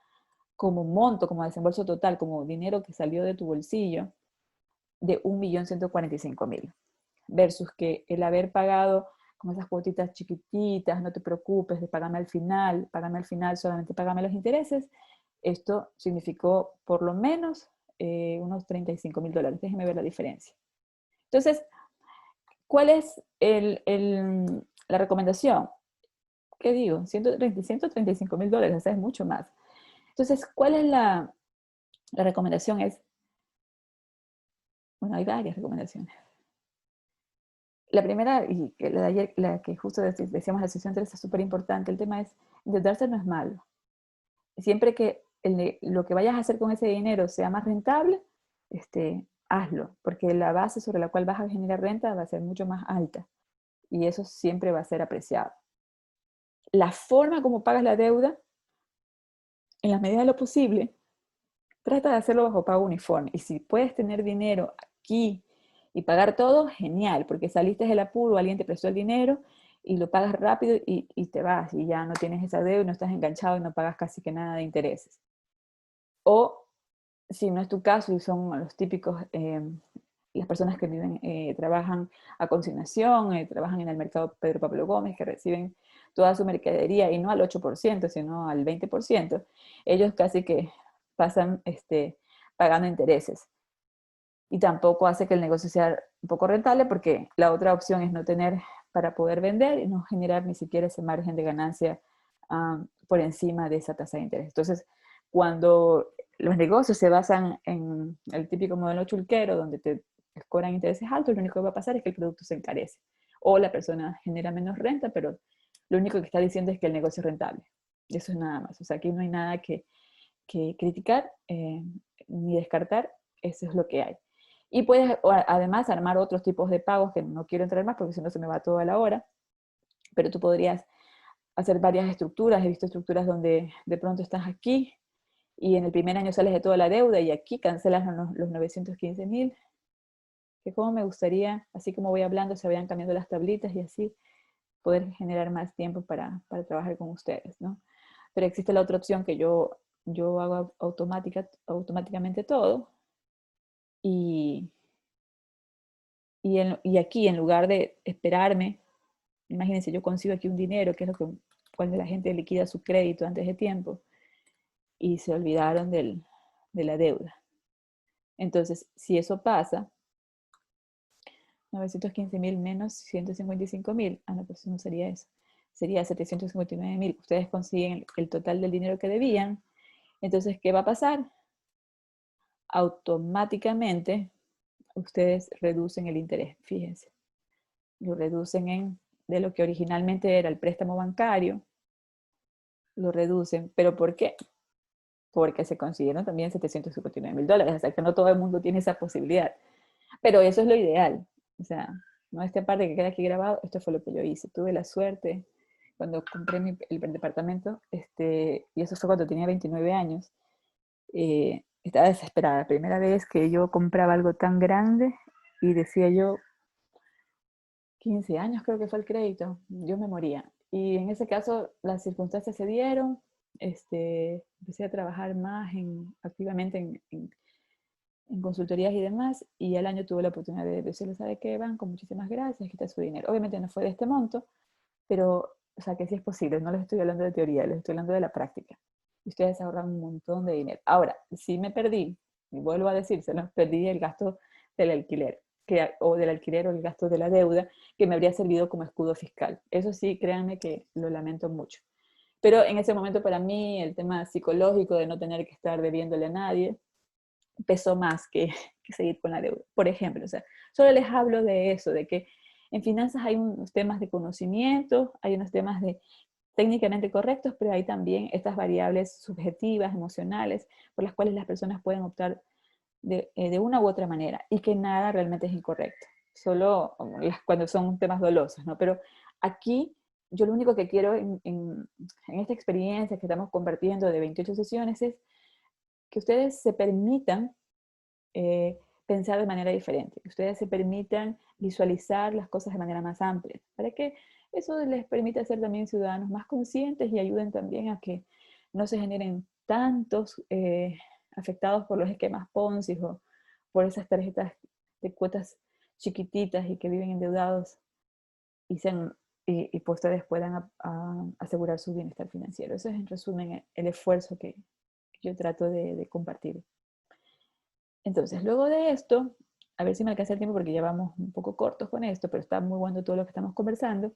como monto, como desembolso total, como dinero que salió de tu bolsillo, de 1.145.000 versus que el haber pagado con esas cuotitas chiquititas, no te preocupes de pagarme al final, solamente pagarme los intereses, esto significó por lo menos unos $35.000. Déjenme ver la diferencia. Entonces, ¿cuál es la recomendación? ¿Qué digo? $135.000, o sea, es mucho más. Entonces, ¿cuál es la recomendación? Bueno, hay varias recomendaciones. La primera, y la de ayer, la que justo decíamos la sesión 3 es súper importante, el tema es, endeudarse no es malo. Siempre que lo que vayas a hacer con ese dinero sea más rentable, hazlo, porque la base sobre la cual vas a generar renta va a ser mucho más alta, y eso siempre va a ser apreciado. La forma como pagas la deuda, en la medida de lo posible, trata de hacerlo bajo pago uniforme, y si puedes tener dinero aquí y pagar todo, genial, porque saliste del apuro, alguien te prestó el dinero y lo pagas rápido y te vas y ya no tienes esa deuda y no estás enganchado y no pagas casi que nada de intereses. O si no es tu caso y son los típicos las personas que viven, trabajan a consignación, trabajan en el mercado Pedro Pablo Gómez, que reciben toda su mercadería, y no al 8%, sino al 20%, ellos casi que pasan pagando intereses. Y tampoco hace que el negocio sea un poco rentable, porque la otra opción es no tener para poder vender y no generar ni siquiera ese margen de ganancia por encima de esa tasa de interés. Entonces, cuando los negocios se basan en el típico modelo chulquero, donde te cobran intereses altos, lo único que va a pasar es que el producto se encarece. O la persona genera menos renta, pero lo único que está diciendo es que el negocio es rentable. Y eso es nada más. O sea, aquí no hay nada que criticar ni descartar, eso es lo que hay. Y puedes además armar otros tipos de pagos, que no quiero entrar más porque si no se me va toda la hora, pero tú podrías hacer varias estructuras. He visto estructuras donde de pronto estás aquí y en el primer año sales de toda la deuda y aquí cancelas los 915.000, que como me gustaría, así como voy hablando, se vayan cambiando las tablitas y así poder generar más tiempo para trabajar con ustedes, ¿no? Pero existe la otra opción, que yo hago automáticamente todo, y, y aquí, en lugar de esperarme, imagínense, yo consigo aquí un dinero, que es lo que cuando la gente liquida su crédito antes de tiempo, y se olvidaron de la deuda. Entonces, si eso pasa, 915.000 menos 155.000, no, pues no sería eso, sería 759.000. Ustedes consiguen el total del dinero que debían. Entonces, ¿qué va a pasar? Automáticamente ustedes reducen el interés, fíjense. Lo reducen de lo que originalmente era el préstamo bancario, lo reducen. ¿Pero por qué? Porque se consiguieron también 759.000 dólares, o sea que no todo el mundo tiene esa posibilidad. Pero eso es lo ideal. O sea, no esta parte que queda aquí grabado, esto fue lo que yo hice. Tuve la suerte cuando compré el departamento, y eso fue cuando tenía 29 años, estaba desesperada. Primera vez que yo compraba algo tan grande y decía yo, 15 años creo que fue el crédito, yo me moría. Y en ese caso las circunstancias se dieron, empecé a trabajar más activamente en consultorías y demás, y al año tuve la oportunidad de decirle, ¿sabe qué, banco? Muchísimas gracias, aquí está su dinero. Obviamente no fue de este monto, pero, o sea, que sí es posible, no les estoy hablando de teoría, les estoy hablando de la práctica. Y ustedes ahorran un montón de dinero. Ahora, si me perdí, y vuelvo a decírselo, perdí el gasto del alquiler, o del alquiler o el gasto de la deuda, que me habría servido como escudo fiscal. Eso sí, créanme que lo lamento mucho. Pero en ese momento para mí el tema psicológico de no tener que estar debiéndole a nadie pesó más que seguir con la deuda. Por ejemplo, o sea, solo les hablo de eso, de que en finanzas hay unos temas de conocimiento, hay unos temas de técnicamente correctos, pero hay también estas variables subjetivas, emocionales, por las cuales las personas pueden optar de una u otra manera, y que nada realmente es incorrecto, solo cuando son temas dolosos, ¿no? Pero aquí yo lo único que quiero en esta experiencia que estamos compartiendo de 28 sesiones es que ustedes se permitan pensar de manera diferente, que ustedes se permitan visualizar las cosas de manera más amplia, para que eso les permita ser también ciudadanos más conscientes y ayuden también a que no se generen tantos afectados por los esquemas Ponzi o por esas tarjetas de cuotas chiquititas y que viven endeudados y, pues ustedes puedan asegurar su bienestar financiero. Eso es en resumen el esfuerzo que yo trato de compartir. Entonces, luego de esto, a ver si me alcanza el tiempo porque ya vamos un poco cortos con esto, pero está muy bueno todo lo que estamos conversando.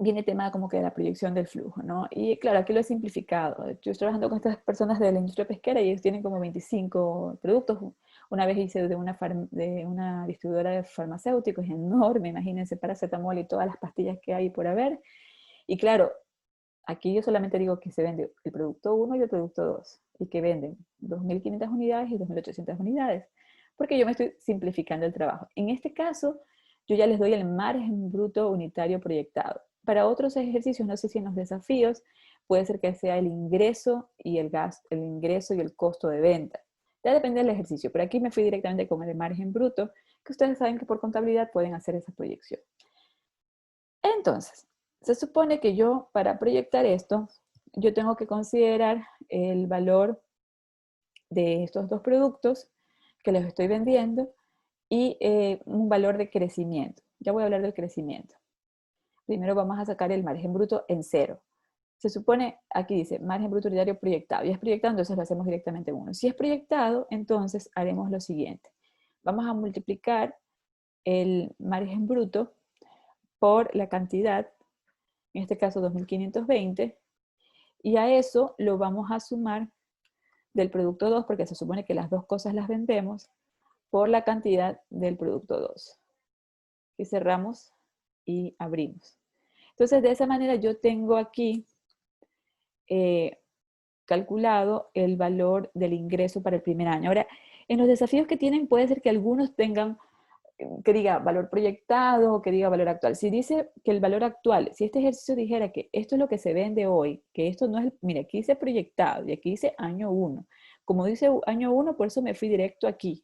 Viene el tema como que de la proyección del flujo, ¿no? Y claro, aquí lo he simplificado. Yo estoy trabajando con estas personas de la industria pesquera y ellos tienen como 25 productos. Una vez hice de una distribuidora de farmacéuticos enorme, imagínense, paracetamol y todas las pastillas que hay por haber. Y claro, aquí yo solamente digo que se vende el producto 1 y el producto 2, y que venden 2.500 unidades y 2.800 unidades, porque yo me estoy simplificando el trabajo. En este caso, yo ya les doy el margen bruto unitario proyectado. Para otros ejercicios, no sé si en los desafíos, puede ser que sea el ingreso y el gasto, el ingreso y el costo de venta. Ya depende del ejercicio, pero aquí me fui directamente con el margen bruto, que ustedes saben que por contabilidad pueden hacer esa proyección. Entonces, se supone que yo, para proyectar esto, yo tengo que considerar el valor de estos dos productos, que los estoy vendiendo, y un valor de crecimiento. Ya voy a hablar del crecimiento. Primero vamos a sacar el margen bruto en cero. Se supone, aquí dice, margen bruto diario proyectado. Y es proyectado, entonces lo hacemos directamente en 1. Si es proyectado, entonces haremos lo siguiente. Vamos a multiplicar el margen bruto por la cantidad, en este caso 2.520, y a eso lo vamos a sumar del producto 2, porque se supone que las dos cosas las vendemos, por la cantidad del producto 2. Y cerramos y abrimos. Entonces, de esa manera yo tengo aquí calculado el valor del ingreso para el primer año. Ahora, en los desafíos que tienen puede ser que algunos tengan que diga valor proyectado o que diga valor actual. Si dice que el valor actual, si este ejercicio dijera que esto es lo que se vende hoy, que esto no es, mira, aquí dice proyectado y aquí dice año 1. Como dice año 1, por eso me fui directo aquí.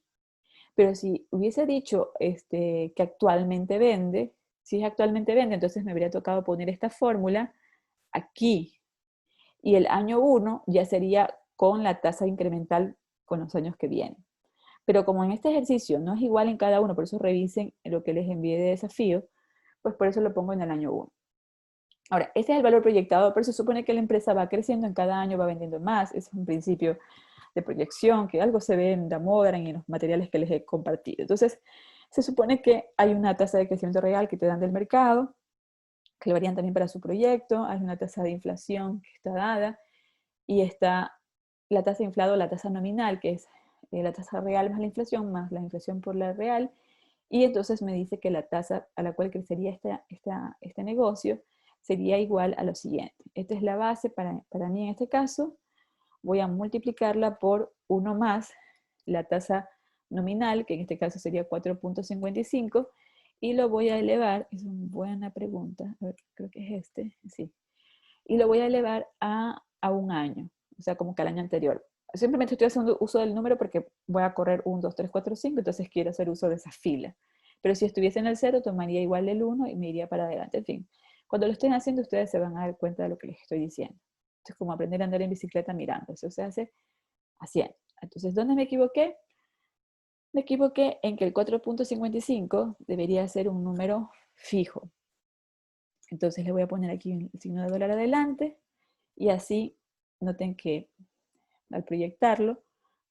Pero si hubiese dicho que actualmente vende, si es actualmente vende, entonces me habría tocado poner esta fórmula aquí. Y el año 1 ya sería con la tasa incremental con los años que vienen. Pero como en este ejercicio no es igual en cada uno, por eso revisen lo que les envié de desafío, pues por eso lo pongo en el año 1. Ahora, este es el valor proyectado, pero se supone que la empresa va creciendo en cada año, va vendiendo más. Ese es un principio de proyección, que algo se ve en Damodaran y en los materiales que les he compartido. Entonces, se supone que hay una tasa de crecimiento real que te dan del mercado, que lo varían también para su proyecto, hay una tasa de inflación que está dada, y está la tasa inflada o la tasa nominal, que es la tasa real más la inflación por la real, y entonces me dice que la tasa a la cual crecería este negocio sería igual a lo siguiente. Esta es la base para mí en este caso. Voy a multiplicarla por 1 más la tasa nominal, que en este caso sería 4.55, y lo voy a elevar, es una buena pregunta, a ver, creo que es sí, y lo voy a elevar a un año, o sea, como que al año anterior. Simplemente estoy haciendo uso del número porque voy a correr 1, 2, 3, 4, 5, entonces quiero hacer uso de esa fila. Pero si estuviese en el 0, tomaría igual el 1 y me iría para adelante. En fin, cuando lo estén haciendo, ustedes se van a dar cuenta de lo que les estoy diciendo. Esto es como aprender a andar en bicicleta mirando. Eso se hace haciendo. Entonces, ¿dónde me equivoqué? Me equivoqué en que el 4.55 debería ser un número fijo. Entonces le voy a poner aquí el signo de dólar adelante y así noten que al proyectarlo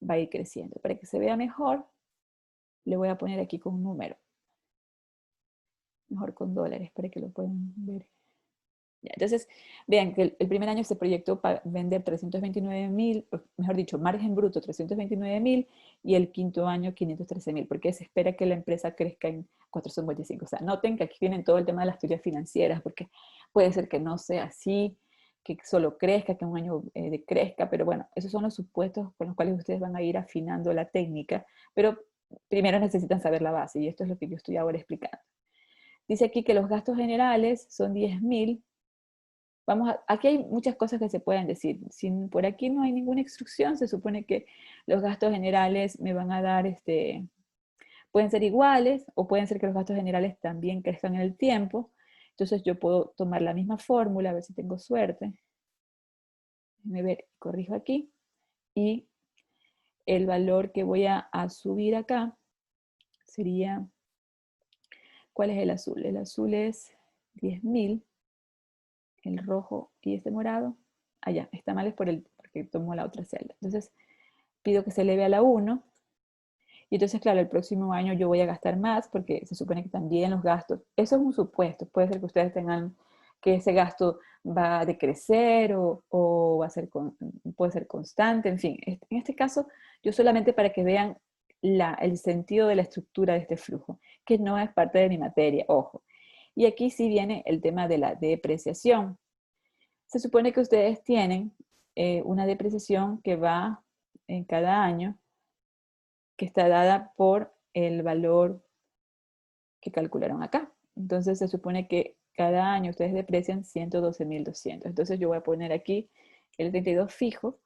va a ir creciendo. Para que se vea mejor, le voy a poner aquí con un número. Mejor con dólares para que lo puedan ver. Ya, entonces, vean que el primer año se proyectó para vender 329.000, mejor dicho, margen bruto 329.000 y el quinto año 513.000, porque se espera que la empresa crezca en 455. O sea, noten que aquí tienen todo el tema de las teorías financieras, porque puede ser que no sea así, que solo crezca, que un año decrezca, pero bueno, esos son los supuestos con los cuales ustedes van a ir afinando la técnica, pero primero necesitan saber la base, y esto es lo que yo estoy ahora explicando. Dice aquí que los gastos generales son 10.000. Aquí hay muchas cosas que se pueden decir. Si por aquí no hay ninguna instrucción, se supone que los gastos generales me van a dar, pueden ser iguales o pueden ser que los gastos generales también crezcan en el tiempo. Entonces yo puedo tomar la misma fórmula, a ver si tengo suerte. Déjenme ver, corrijo aquí. Y el valor que voy a subir acá sería, ¿cuál es el azul? El azul es 10.000. El rojo y este morado, allá, está mal es porque tomo la otra celda. Entonces, pido que se eleve a la 1, y entonces, claro, el próximo año yo voy a gastar más, porque se supone que también los gastos, eso es un supuesto, puede ser que ustedes tengan que ese gasto va a decrecer o va a ser puede ser constante, en fin. En este caso, yo solamente para que vean el sentido de la estructura de este flujo, que no es parte de mi materia, ojo. Y aquí sí viene el tema de la depreciación. Se supone que ustedes tienen una depreciación que va en cada año, que está dada por el valor que calcularon acá. Entonces se supone que cada año ustedes deprecian 112.200. Entonces yo voy a poner aquí el 32 fijo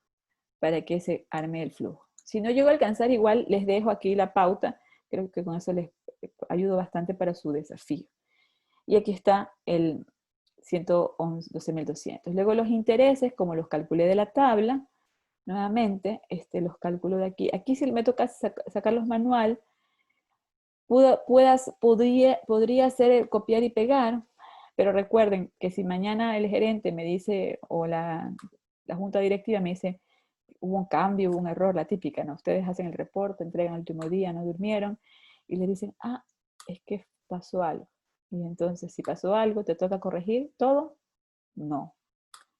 para que se arme el flujo. Si no llego a alcanzar, igual les dejo aquí la pauta. Creo que con eso les ayudo bastante para su desafío. Y aquí está el 112.200. Luego los intereses, como los calculé de la tabla, nuevamente los calculo de aquí. Aquí si me toca sacarlos manual, podría hacer el copiar y pegar, pero recuerden que si mañana el gerente me dice, o la junta directiva me dice, hubo un cambio, hubo un error, la típica, ¿no? Ustedes hacen el reporte, entregan el último día, no durmieron, y le dicen, ah, es que pasó algo. Y entonces, si pasó algo, ¿te toca corregir todo? No.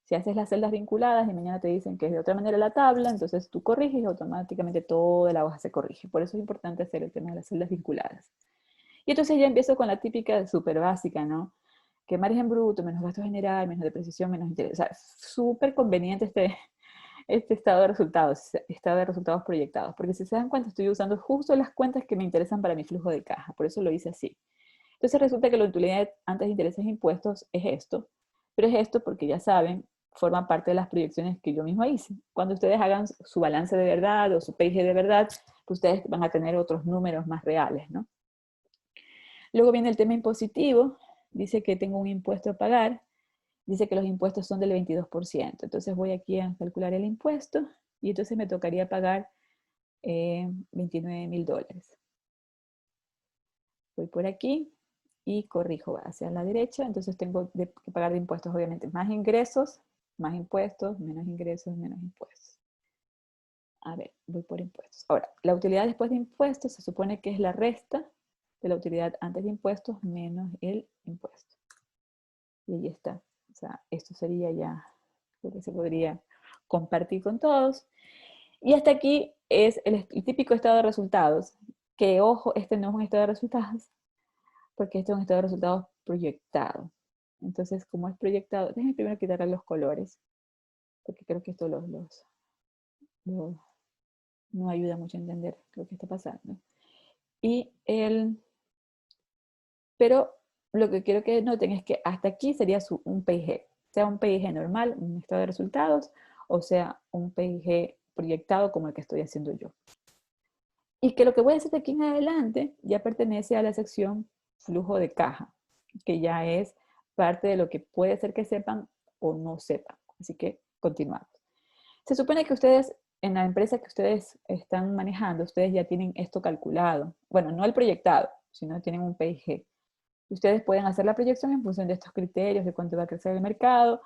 Si haces las celdas vinculadas y mañana te dicen que es de otra manera la tabla, entonces tú corriges y automáticamente toda la hoja se corrige. Por eso es importante hacer el tema de las celdas vinculadas. Y entonces ya empiezo con la típica súper básica, ¿no? Que margen bruto, menos gasto general, menos depreciación, menos interés. O sea, súper conveniente este estado de resultados proyectados. Porque si se dan cuenta, estoy usando justo las cuentas que me interesan para mi flujo de caja. Por eso lo hice así. Entonces resulta que la utilidad antes de intereses e impuestos es esto. Pero es esto porque ya saben, forma parte de las proyecciones que yo misma hice. Cuando ustedes hagan su balance de verdad o su PIG de verdad, pues ustedes van a tener otros números más reales, ¿no? Luego viene el tema impositivo. Dice que tengo un impuesto a pagar. Dice que los impuestos son del 22%. Entonces voy aquí a calcular el impuesto y entonces me tocaría pagar $29,000. Voy por aquí y corrijo hacia la derecha. Entonces tengo que pagar de impuestos, obviamente, más ingresos, más impuestos, menos ingresos, menos impuestos. A ver, voy por impuestos. Ahora, la utilidad después de impuestos se supone que es la resta de la utilidad antes de impuestos menos el impuesto. Y ahí está. O sea, esto sería ya lo que se podría compartir con todos. Y hasta aquí es el típico estado de resultados, que ojo, este no es un estado de resultados, porque este es un estado de resultados proyectado. Entonces, como es proyectado, déjenme primero quitarle los colores, porque creo que esto no ayuda mucho a entender lo que está pasando. Pero lo que quiero que noten es que hasta aquí sería un PIG, sea un PIG normal, un estado de resultados, o sea un PIG proyectado como el que estoy haciendo yo. Y que lo que voy a hacer de aquí en adelante ya pertenece a la sección flujo de caja, que ya es parte de lo que puede ser que sepan o no sepan. Así que continuamos. Se supone que ustedes, en la empresa que ustedes están manejando, ustedes ya tienen esto calculado. Bueno, no el proyectado, sino tienen un PIG. Ustedes pueden hacer la proyección en función de estos criterios, de cuánto va a crecer el mercado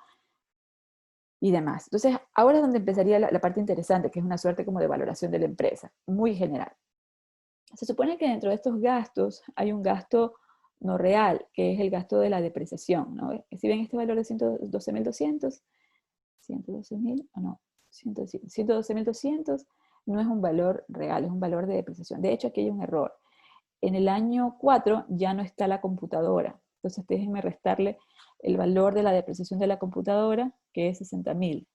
y demás. Entonces, ahora es donde empezaría la parte interesante, que es una suerte como de valoración de la empresa, muy general. Se supone que dentro de estos gastos hay un gasto no real, que es el gasto de la depreciación, ¿no? Si ven este valor de 112.200, 112.000, o no, 112.200, no es un valor real, es un valor de depreciación. De hecho, aquí hay un error. En el año 4 ya no está la computadora. Entonces déjenme restarle el valor de la depreciación de la computadora, que es 60.000.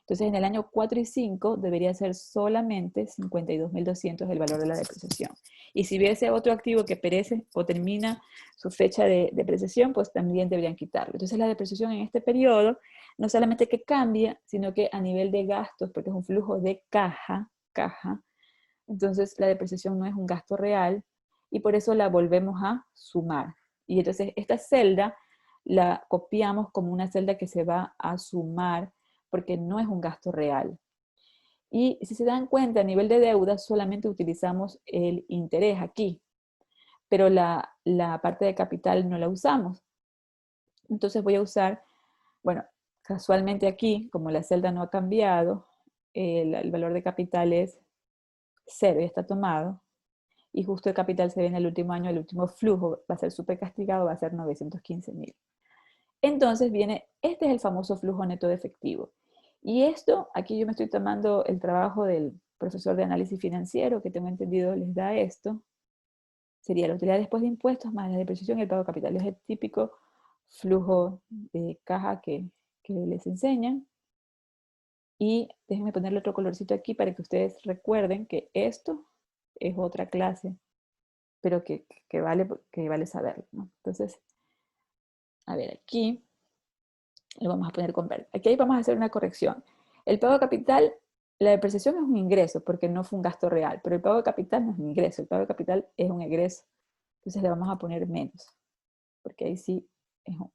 Entonces en el año 4 y 5 debería ser solamente 52.200 el valor de la depreciación. Y si hubiese otro activo que perece o termina su fecha de depreciación, pues también deberían quitarlo. Entonces la depreciación en este periodo no solamente que cambia, sino que a nivel de gastos, porque es un flujo de caja, entonces la depreciación no es un gasto real y por eso la volvemos a sumar. Y entonces esta celda la copiamos como una celda que se va a sumar porque no es un gasto real. Y si se dan cuenta, a nivel de deuda solamente utilizamos el interés aquí, pero la parte de capital no la usamos. Entonces voy a usar, bueno, casualmente aquí, como la celda no ha cambiado, el valor de capital es 0 y está tomado, y justo el capital se ve en el último año, el último flujo va a ser súper castigado, va a ser 915.000. Entonces viene, este es el famoso flujo neto de efectivo. Y esto, aquí yo me estoy tomando el trabajo del profesor de análisis financiero, que tengo entendido les da esto. Sería la utilidad después de impuestos más la depreciación y el pago de capital. Es el típico flujo de caja que les enseñan. Y déjenme ponerle otro colorcito aquí para que ustedes recuerden que esto es otra clase, pero que vale saberlo, ¿no? Entonces, a ver, aquí lo vamos a poner con verde. Aquí vamos a hacer una corrección. El pago de capital, la depreciación es un ingreso porque no fue un gasto real, pero el pago de capital no es un ingreso, el pago de capital es un egreso. Entonces le vamos a poner menos, porque ahí sí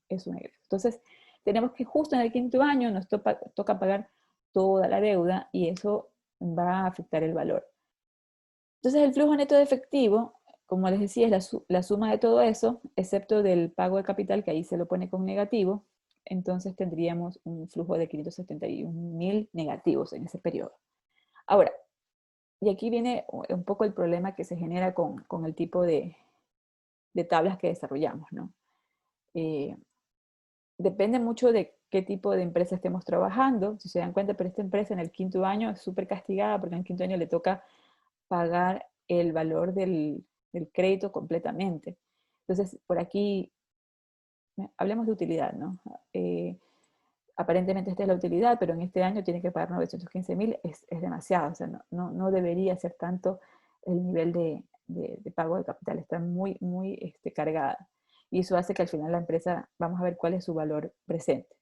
es un egreso. Entonces, tenemos que justo en el quinto año nos toca pagar toda la deuda y eso va a afectar el valor. Entonces el flujo neto de efectivo, como les decía, es la suma de todo eso, excepto del pago de capital, que ahí se lo pone con negativo. Entonces tendríamos un flujo de 571.000 negativos en ese periodo. Ahora, y aquí viene un poco el problema que se genera con el tipo de tablas que desarrollamos, ¿no? Depende mucho de qué tipo de empresa estemos trabajando. Si se dan cuenta, pero esta empresa en el quinto año es súper castigada porque en el quinto año le toca pagar el valor del crédito completamente. Entonces, por aquí, hablemos de utilidad, ¿no? Aparentemente esta es la utilidad, pero en este año tiene que pagar 915.000, es demasiado, o sea, no debería ser tanto el nivel de pago de capital, está muy, muy cargada. Y eso hace que al final la empresa, vamos a ver cuál es su valor presente.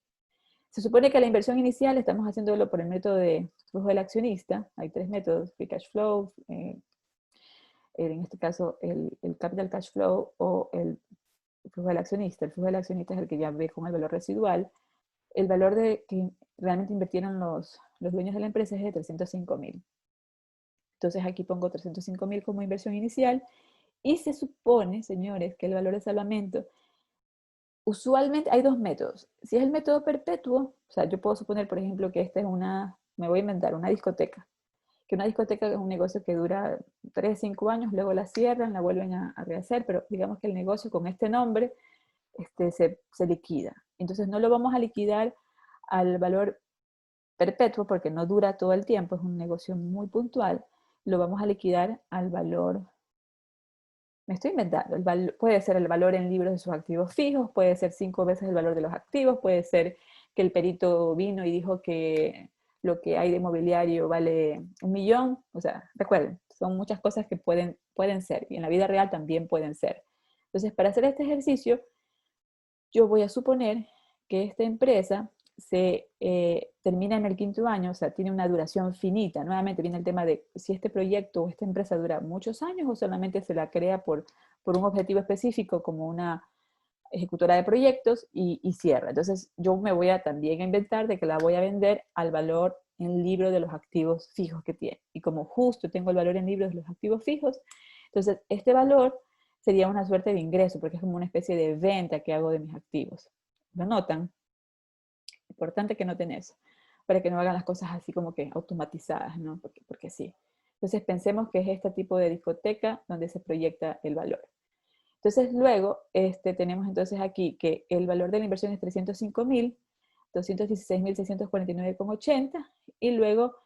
Se supone que la inversión inicial estamos haciéndolo por el método de flujo del accionista. Hay tres métodos: free cash flow, en este caso el capital cash flow o el flujo del accionista. El flujo del accionista es el que ya ve con el valor residual. El valor que realmente invirtieron los dueños de la empresa es de 305.000. Entonces aquí pongo 305.000 como inversión inicial y se supone, señores, que el valor de salvamento, usualmente hay dos métodos. Si es el método perpetuo, o sea, yo puedo suponer, por ejemplo, que esta es me voy a inventar, una discoteca. Que una discoteca es un negocio que dura 3, 5 años, luego la cierran, la vuelven a rehacer, pero digamos que el negocio con este nombre se liquida. Entonces no lo vamos a liquidar al valor perpetuo porque no dura todo el tiempo, es un negocio muy puntual, lo vamos a liquidar al valor, me estoy inventando, puede ser el valor en libros de sus activos fijos, puede ser 5 veces el valor de los activos, puede ser que el perito vino y dijo que lo que hay de mobiliario vale 1.000.000, o sea, recuerden, son muchas cosas que pueden ser, y en la vida real también pueden ser. Entonces, para hacer este ejercicio, yo voy a suponer que esta empresa se termina en el quinto año, o sea, tiene una duración finita. Nuevamente viene el tema de si este proyecto o esta empresa dura muchos años o solamente se la crea por un objetivo específico como una ejecutora de proyectos y cierra. Entonces yo me voy a también a inventar de que la voy a vender al valor en libro de los activos fijos que tiene. Y como justo tengo el valor en libros de los activos fijos, entonces este valor sería una suerte de ingreso, porque es como una especie de venta que hago de mis activos. ¿Lo notan? Importante que noten eso, para que no hagan las cosas así como que automatizadas, ¿no? Porque sí. Entonces pensemos que es este tipo de discoteca donde se proyecta el valor. Entonces luego tenemos entonces aquí que el valor de la inversión es 305.000, 216.649,80 y luego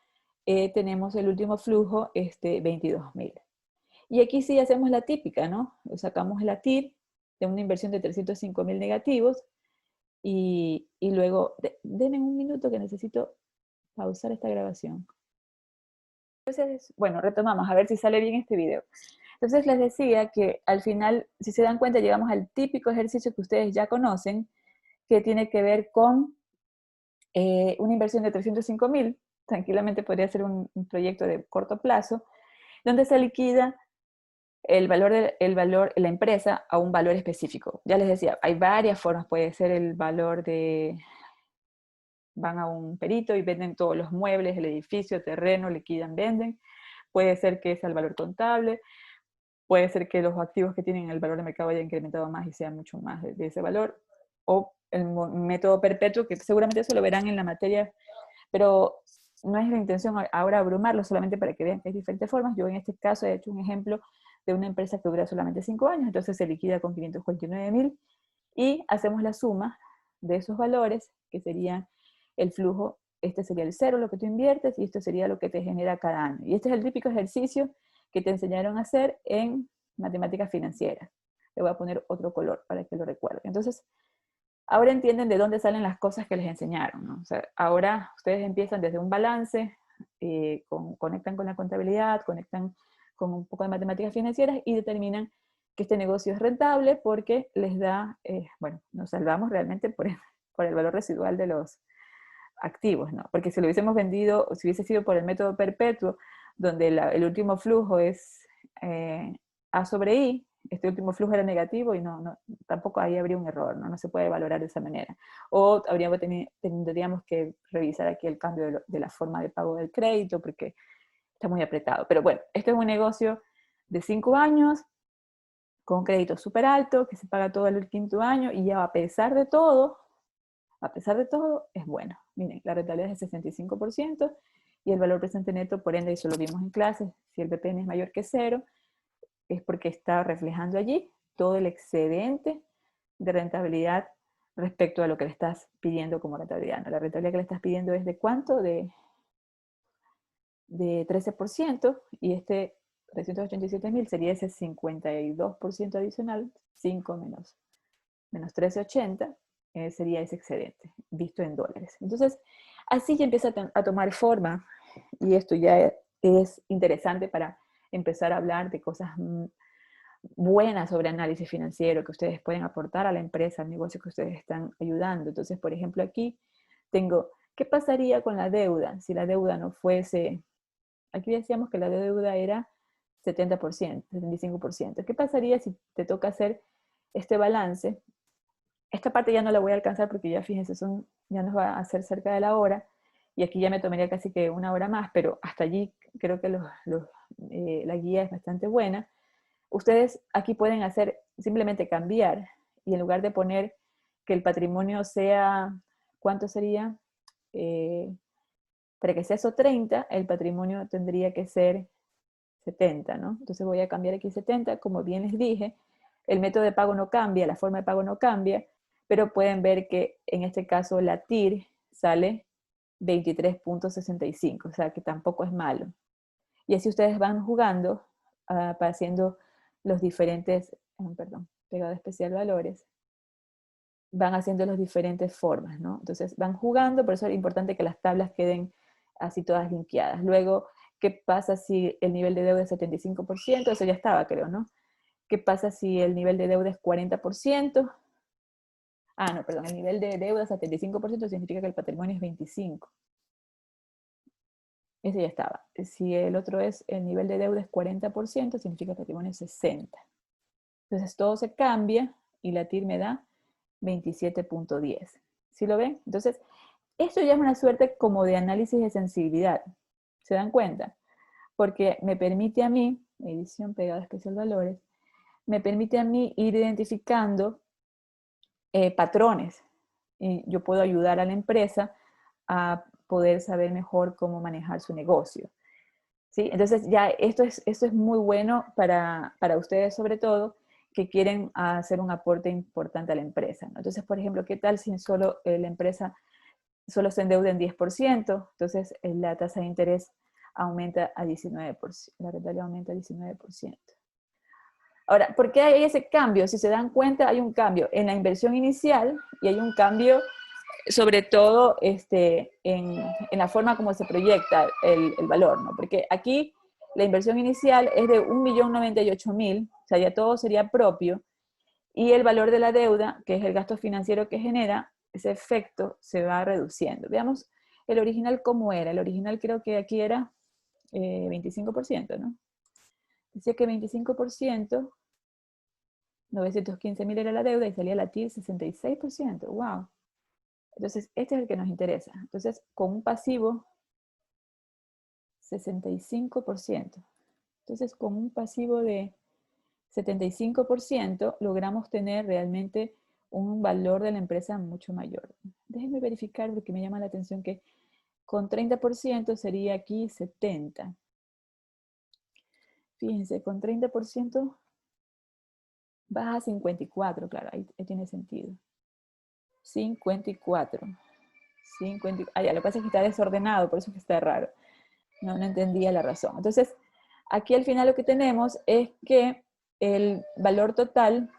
tenemos el último flujo, 22.000. Y aquí sí hacemos la típica, ¿no? Sacamos la TIR de una inversión de 305.000 negativos y luego, denme un minuto que necesito pausar esta grabación. Entonces, bueno, retomamos, a ver si sale bien este video. Entonces les decía que al final, si se dan cuenta, llegamos al típico ejercicio que ustedes ya conocen, que tiene que ver con una inversión de 305.000, tranquilamente podría ser un proyecto de corto plazo, donde se liquida el valor de la empresa a un valor específico. Ya les decía, hay varias formas, puede ser el valor van a un perito y venden todos los muebles, el edificio, terreno, liquidan, venden. Puede ser que sea el valor contable, puede ser que los activos que tienen el valor de mercado haya incrementado más y sea mucho más de ese valor, o el método perpetuo, que seguramente eso lo verán en la materia, pero no es la intención ahora abrumarlo, solamente para que vean que hay diferentes formas. Yo en este caso he hecho un ejemplo de una empresa que dura solamente 5 años, entonces se liquida con 549.000 y hacemos la suma de esos valores, que serían el flujo, este sería el cero, lo que tú inviertes, y esto sería lo que te genera cada año. Y este es el típico ejercicio que te enseñaron a hacer en matemáticas financieras. Le voy a poner otro color para que lo recuerden. Entonces, ahora entienden de dónde salen las cosas que les enseñaron, ¿no? O sea, ahora ustedes empiezan desde un balance, conectan con la contabilidad, conectan con un poco de matemáticas financieras y determinan que este negocio es rentable porque les da, bueno, nos salvamos realmente por el valor residual de los activos, ¿no? Porque si lo hubiésemos vendido, si hubiese sido por el método perpetuo, donde el último flujo es A sobre I, este último flujo era negativo y tampoco ahí habría un error, ¿no? No se puede valorar de esa manera. O tendríamos que revisar aquí el cambio de la forma de pago del crédito, porque está muy apretado. Pero bueno, este es un negocio de 5 años, con un crédito súper alto, que se paga todo el quinto año, y ya a pesar de todo, es bueno. Miren, la rentabilidad es de 65%, y el valor presente neto, por ende, eso lo vimos en clases, si el BPN es mayor que 0, es porque está reflejando allí todo el excedente de rentabilidad respecto a lo que le estás pidiendo como rentabilidad, ¿no? La rentabilidad que le estás pidiendo es de ¿cuánto? De 13%, y este 387.000 sería ese 52% adicional, 5 menos 13.80, sería ese excedente, visto en dólares. Entonces, así ya empieza a tomar forma, y esto ya es interesante para empezar a hablar de cosas buenas sobre análisis financiero que ustedes pueden aportar a la empresa, al negocio que ustedes están ayudando. Entonces, por ejemplo, aquí tengo, ¿qué pasaría con la deuda si la deuda no fuese? Aquí decíamos que la deuda era 70%, 75%. ¿Qué pasaría si te toca hacer este balance? Esta parte ya no la voy a alcanzar porque ya fíjense, ya nos va a hacer cerca de la hora, y aquí ya me tomaría casi que una hora más, pero hasta allí creo que la guía es bastante buena. Ustedes aquí pueden hacer, simplemente cambiar, y en lugar de poner que el patrimonio sea, ¿cuánto sería? Para que sea eso 30, el patrimonio tendría que ser 70, ¿no? Entonces voy a cambiar aquí 70, como bien les dije, el método de pago no cambia, la forma de pago no cambia, pero pueden ver que en este caso la TIR sale 23.65, o sea que tampoco es malo. Y así ustedes van jugando, haciendo los diferentes, perdón, pegado especial valores, van haciendo las diferentes formas, ¿no? Entonces van jugando, por eso es importante que las tablas queden así todas limpiadas. Luego, ¿qué pasa si el nivel de deuda es 75%? Eso ya estaba, creo, ¿no? ¿Qué pasa si el nivel de deuda es 40%? Ah, no, perdón, el nivel de deuda es 75% significa que el patrimonio es 25%. Ese ya estaba. Si el otro es, el nivel de deuda es 40%, significa que el patrimonio es 60%. Entonces todo se cambia y la TIR me da 27.10. ¿Sí lo ven? Entonces, esto ya es una suerte como de análisis de sensibilidad. ¿Se dan cuenta? Porque me permite a mí, edición pegada especial valores, me permite a mí ir identificando patrones. Y yo puedo ayudar a la empresa a poder saber mejor cómo manejar su negocio. ¿Sí? Entonces ya esto es muy bueno para ustedes, sobre todo, que quieren hacer un aporte importante a la empresa, ¿no? Entonces, por ejemplo, ¿qué tal si solo la empresa solo se endeuda en 10%? Entonces la tasa de interés aumenta a 19%, la rentabilidad aumenta a 19%. Ahora, ¿por qué hay ese cambio? Si se dan cuenta, hay un cambio en la inversión inicial y hay un cambio sobre todo en la forma como se proyecta el valor, ¿no? Porque aquí la inversión inicial es de 1.098.000, o sea, ya todo sería propio, y el valor de la deuda, que es el gasto financiero que genera, ese efecto se va reduciendo. Veamos el original cómo era. El original creo que aquí era 25%, ¿no? Decía que 25%, 915.000 era la deuda y salía la TIR 66%. ¡Wow! Entonces, este es el que nos interesa. Entonces, con un pasivo, 65%. Entonces, con un pasivo de 75%, logramos tener realmente un valor de la empresa mucho mayor. Déjenme verificar porque me llama la atención que con 30% sería aquí 70. Fíjense, con 30% baja a 54, claro, ahí tiene sentido. 54. Ah, ya, lo que pasa es que está desordenado, por eso es que está raro. No entendía la razón. Entonces, aquí al final lo que tenemos es que el valor total,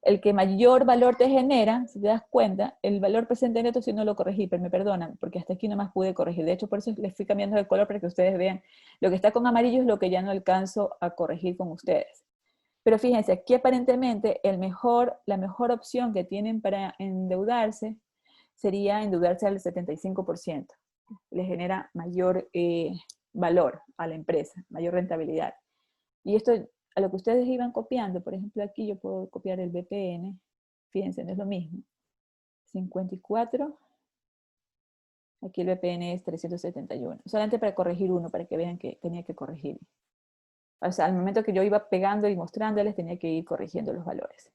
el que mayor valor te genera, si te das cuenta, el valor presente neto, si no lo corregí, pero me perdonan, porque hasta aquí no más pude corregir. De hecho, por eso les fui cambiando el color para que ustedes vean. Lo que está con amarillo es lo que ya no alcanzo a corregir con ustedes. Pero fíjense, aquí aparentemente la mejor opción que tienen para endeudarse sería endeudarse al 75%. Le genera mayor valor a la empresa, mayor rentabilidad. Y esto a lo que ustedes iban copiando, por ejemplo, aquí yo puedo copiar el BPN, fíjense, no es lo mismo. 54, aquí el BPN es 371, solamente para corregir uno, para que vean que tenía que corregir. O sea, al momento que yo iba pegando y mostrándoles, tenía que ir corrigiendo los valores.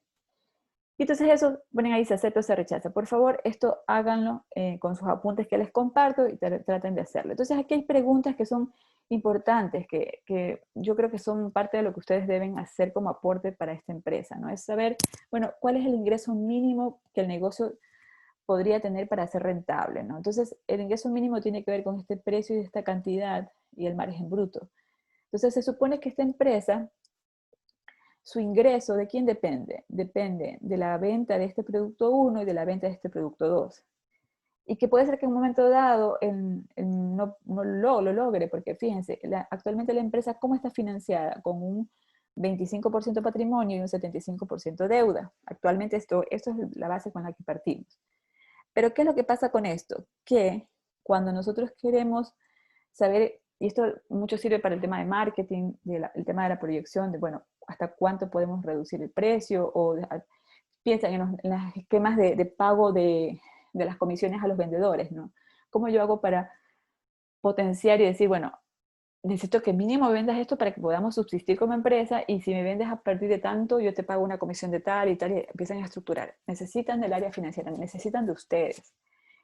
Y entonces eso, ponen ahí, se acepta o se rechaza. Por favor, esto háganlo con sus apuntes que les comparto y traten de hacerlo. Entonces aquí hay preguntas que son importantes, que yo creo que son parte de lo que ustedes deben hacer como aporte para esta empresa, ¿no? Es saber, bueno, cuál es el ingreso mínimo que el negocio podría tener para ser rentable, ¿no? Entonces, el ingreso mínimo tiene que ver con este precio y esta cantidad y el margen bruto. Entonces, se supone que esta empresa, su ingreso, ¿de quién depende? Depende de la venta de este producto 1 y de la venta de este producto 2. Y que puede ser que en un momento dado no lo logre, porque fíjense, actualmente la empresa, ¿cómo está financiada? Con un 25% patrimonio y un 75% deuda. Actualmente esto es la base con la que partimos. Pero ¿qué es lo que pasa con esto? Que cuando nosotros queremos saber, y esto mucho sirve para el tema de marketing, el tema de la proyección, de bueno, hasta cuánto podemos reducir el precio, o piensan en los esquemas de pago de las comisiones a los vendedores, ¿no? ¿Cómo yo hago para potenciar y decir, bueno, necesito que mínimo vendas esto para que podamos subsistir como empresa, y si me vendes a partir de tanto, yo te pago una comisión de tal y tal, y empiezan a estructurar. Necesitan del área financiera, necesitan de ustedes.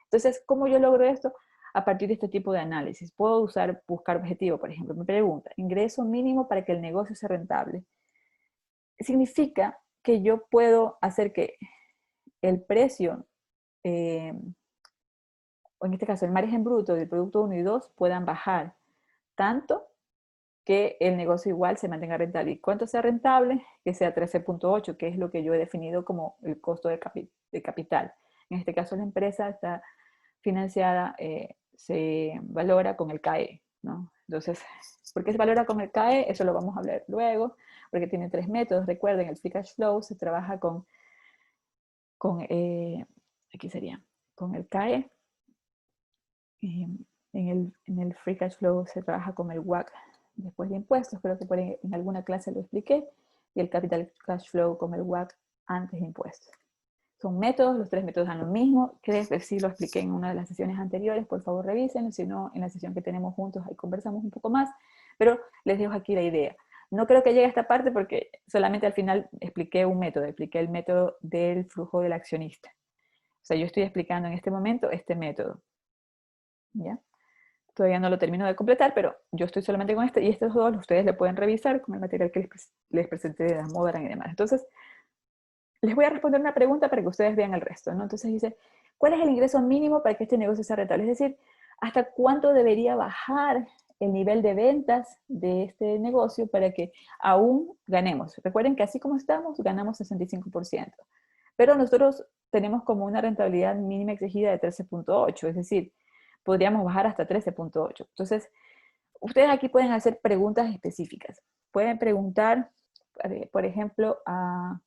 Entonces, ¿cómo yo logro esto? A partir de este tipo de análisis. Puedo buscar objetivo, por ejemplo. Me pregunta, ingreso mínimo para que el negocio sea rentable. Significa que yo puedo hacer que el precio, o en este caso el margen bruto del producto 1 y 2, puedan bajar tanto que el negocio igual se mantenga rentable. ¿Y cuánto sea rentable? Que sea 13.8, que es lo que yo he definido como el costo de capital. En este caso la empresa está financiada, se valora con el CAE, ¿no? Entonces, ¿por qué se valora con el CAE? Eso lo vamos a hablar luego, porque tiene 3 métodos. Recuerden, el free cash flow se trabaja aquí sería, con el CAE. En el free cash flow se trabaja con el WACC después de impuestos, creo que en alguna clase lo expliqué, y el capital cash flow con el WACC antes de impuestos. Son métodos, los 3 métodos dan lo mismo. Creo que sí lo expliqué en una de las sesiones anteriores, por favor revisen, si no, en la sesión que tenemos juntos ahí conversamos un poco más, pero les dejo aquí la idea. No creo que llegue a esta parte porque solamente al final expliqué un método, expliqué el método del flujo del accionista. O sea, yo estoy explicando en este momento este método. ¿Ya? Todavía no lo termino de completar, pero yo estoy solamente con este, y estos dos ustedes lo pueden revisar con el material que les presenté de Damodaran y demás. Entonces, les voy a responder una pregunta para que ustedes vean el resto, ¿no? Entonces dice, ¿cuál es el ingreso mínimo para que este negocio sea rentable? Es decir, ¿hasta cuánto debería bajar el nivel de ventas de este negocio para que aún ganemos? Recuerden que así como estamos, ganamos 65%. Pero nosotros tenemos como una rentabilidad mínima exigida de 13.8, es decir, podríamos bajar hasta 13.8. Entonces, ustedes aquí pueden hacer preguntas específicas. Pueden preguntar, por ejemplo, a